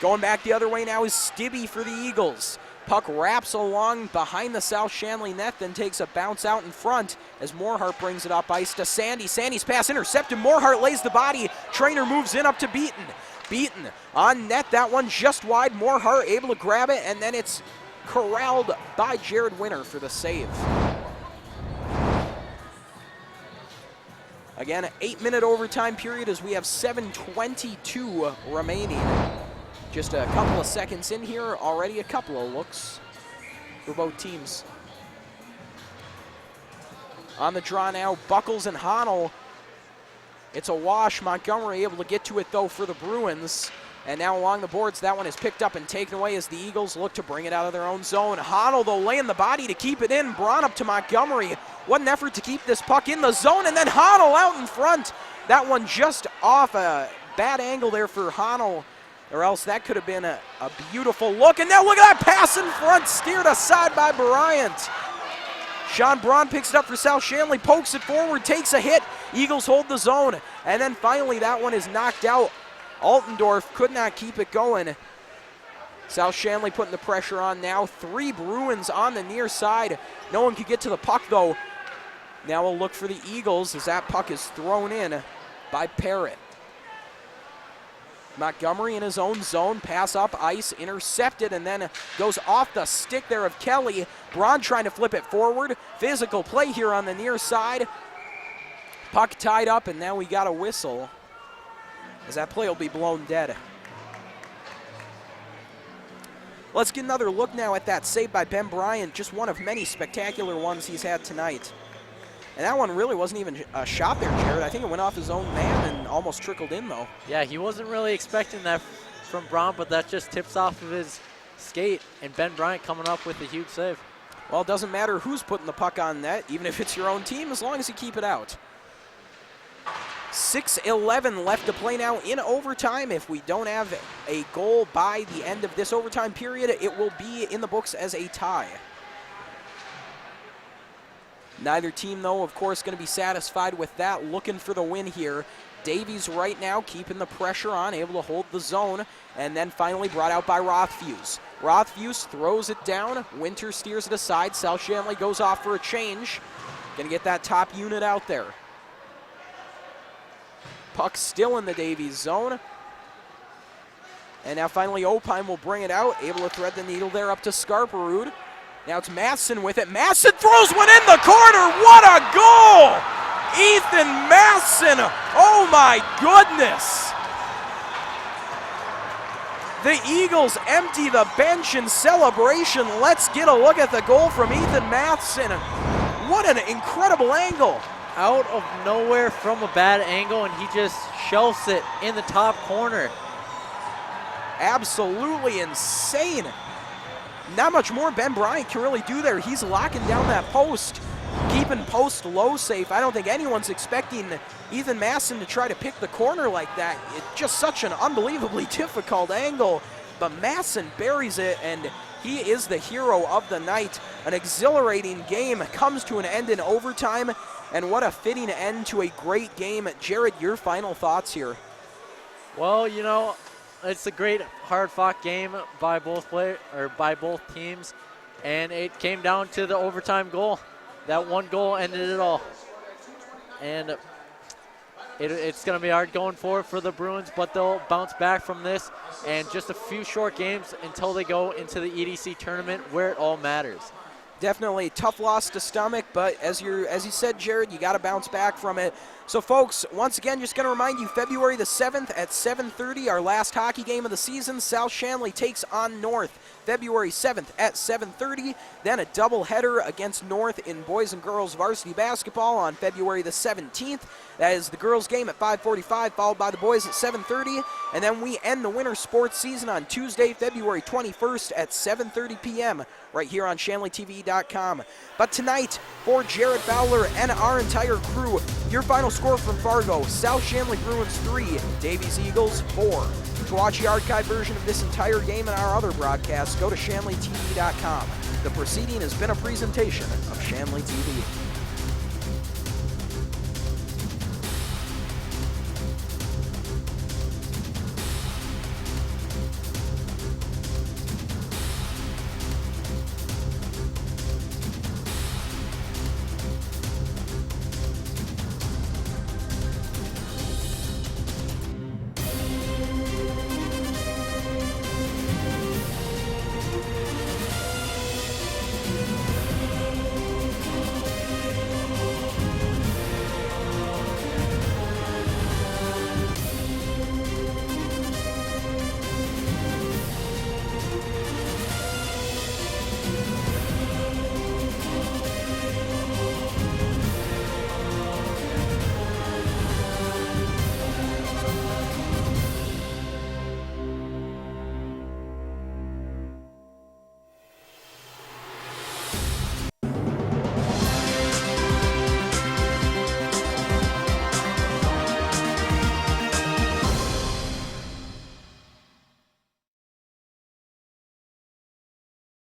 Going back the other way now is Stibbe for the Eagles. Puck wraps along behind the South-Shanley net, then takes a bounce out in front as Morehart brings it up ice to Sandy. Sandy's pass intercepted. Morehart lays the body. Trainer moves in up to Beaton. Beaton on net, that one just wide. Morehart able to grab it, and then it's corralled by Jared Winter for the save. Again, an 8-minute overtime period as we have 7:22 remaining. Just a couple of seconds in here, already a couple of looks for both teams. On the draw now, Buckles and Honnell. It's a wash. Montgomery able to get to it, though, for the Bruins. And now along the boards, that one is picked up and taken away as the Eagles look to bring it out of their own zone. Honnell, though, laying the body to keep it in. Braun up to Montgomery. What an effort to keep this puck in the zone. And then Honnell out in front. That one just off a bad angle there for Honnell, or else that could have been a beautiful look. And now look at that pass in front, steered aside by Bryant. Sean Braun picks it up for South-Shanley, pokes it forward, takes a hit. Eagles hold the zone. And then finally that one is knocked out. Altendorf could not keep it going. South-Shanley putting the pressure on now. 3 Bruins on the near side. No one could get to the puck though. Now we'll look for the Eagles as that puck is thrown in by Parrott. Montgomery in his own zone, pass up ice, intercepted, and then goes off the stick there of Kelly. Braun trying to flip it forward. Physical play here on the near side. Puck tied up, and now we got a whistle as that play will be blown dead. Let's get another look now at that save by Ben Bryant, just one of many spectacular ones he's had tonight. And that one really wasn't even a shot there, Jared. I think it went off his own man and almost trickled in, though. Yeah, he wasn't really expecting that from Braun, but that just tips off of his skate, and Ben Bryant coming up with a huge save. Well, it doesn't matter who's putting the puck on net, even if it's your own team, as long as you keep it out. 6:11 left to play now in overtime. If we don't have a goal by the end of this overtime period, it will be in the books as a tie. Neither team, though, of course, going to be satisfied with that, looking for the win here. Davies right now keeping the pressure on, able to hold the zone, and then finally brought out by Rothfuse. Rothfuse throws it down. Winter steers it aside. South-Shanley goes off for a change. Going to get that top unit out there. Puck still in the Davies zone. And now finally Opine will bring it out, able to thread the needle there up to Scarperud. Now it's Masson with it. Masson throws one in the corner. What a goal! Ethan Masson. Oh my goodness. The Eagles empty the bench in celebration. Let's get a look at the goal from Ethan Masson. What an incredible angle. Out of nowhere from a bad angle, and he just shelves it in the top corner. Absolutely insane. Not much more Ben Bryant can really do there. He's locking down that post, keeping post low safe. I don't think anyone's expecting Ethan Masson to try to pick the corner like that. It's just such an unbelievably difficult angle, but Masson buries it, and he is the hero of the night. An exhilarating game comes to an end in overtime, and what a fitting end to a great game. Jared, your final thoughts here. Well, you know, it's a great hard-fought game by both teams, and it came down to the overtime goal. That one goal ended it all. And it's going to be hard going forward for the Bruins, but they'll bounce back from this, and just a few short games until they go into the EDC tournament where it all matters. Definitely a tough loss to stomach, but as you said, Jared, you got to bounce back from it. So, folks, once again, just going to remind you, February the 7th at 7:30, our last hockey game of the season. South-Shanley takes on North February 7th at 7:30. Then a doubleheader against North in boys and girls varsity basketball on February the 17th. That is the girls' game at 5:45, followed by the boys at 7:30. And then we end the winter sports season on Tuesday, February 21st at 7:30 p.m. right here on ShanleyTV.com. But tonight, for Jared Fowler and our entire crew, your final score from Fargo, South-Shanley Bruins 3, Davies Eagles 4. To watch the archived version of this entire game and our other broadcasts, go to ShanleyTV.com. The proceeding has been a presentation of Shanley TV.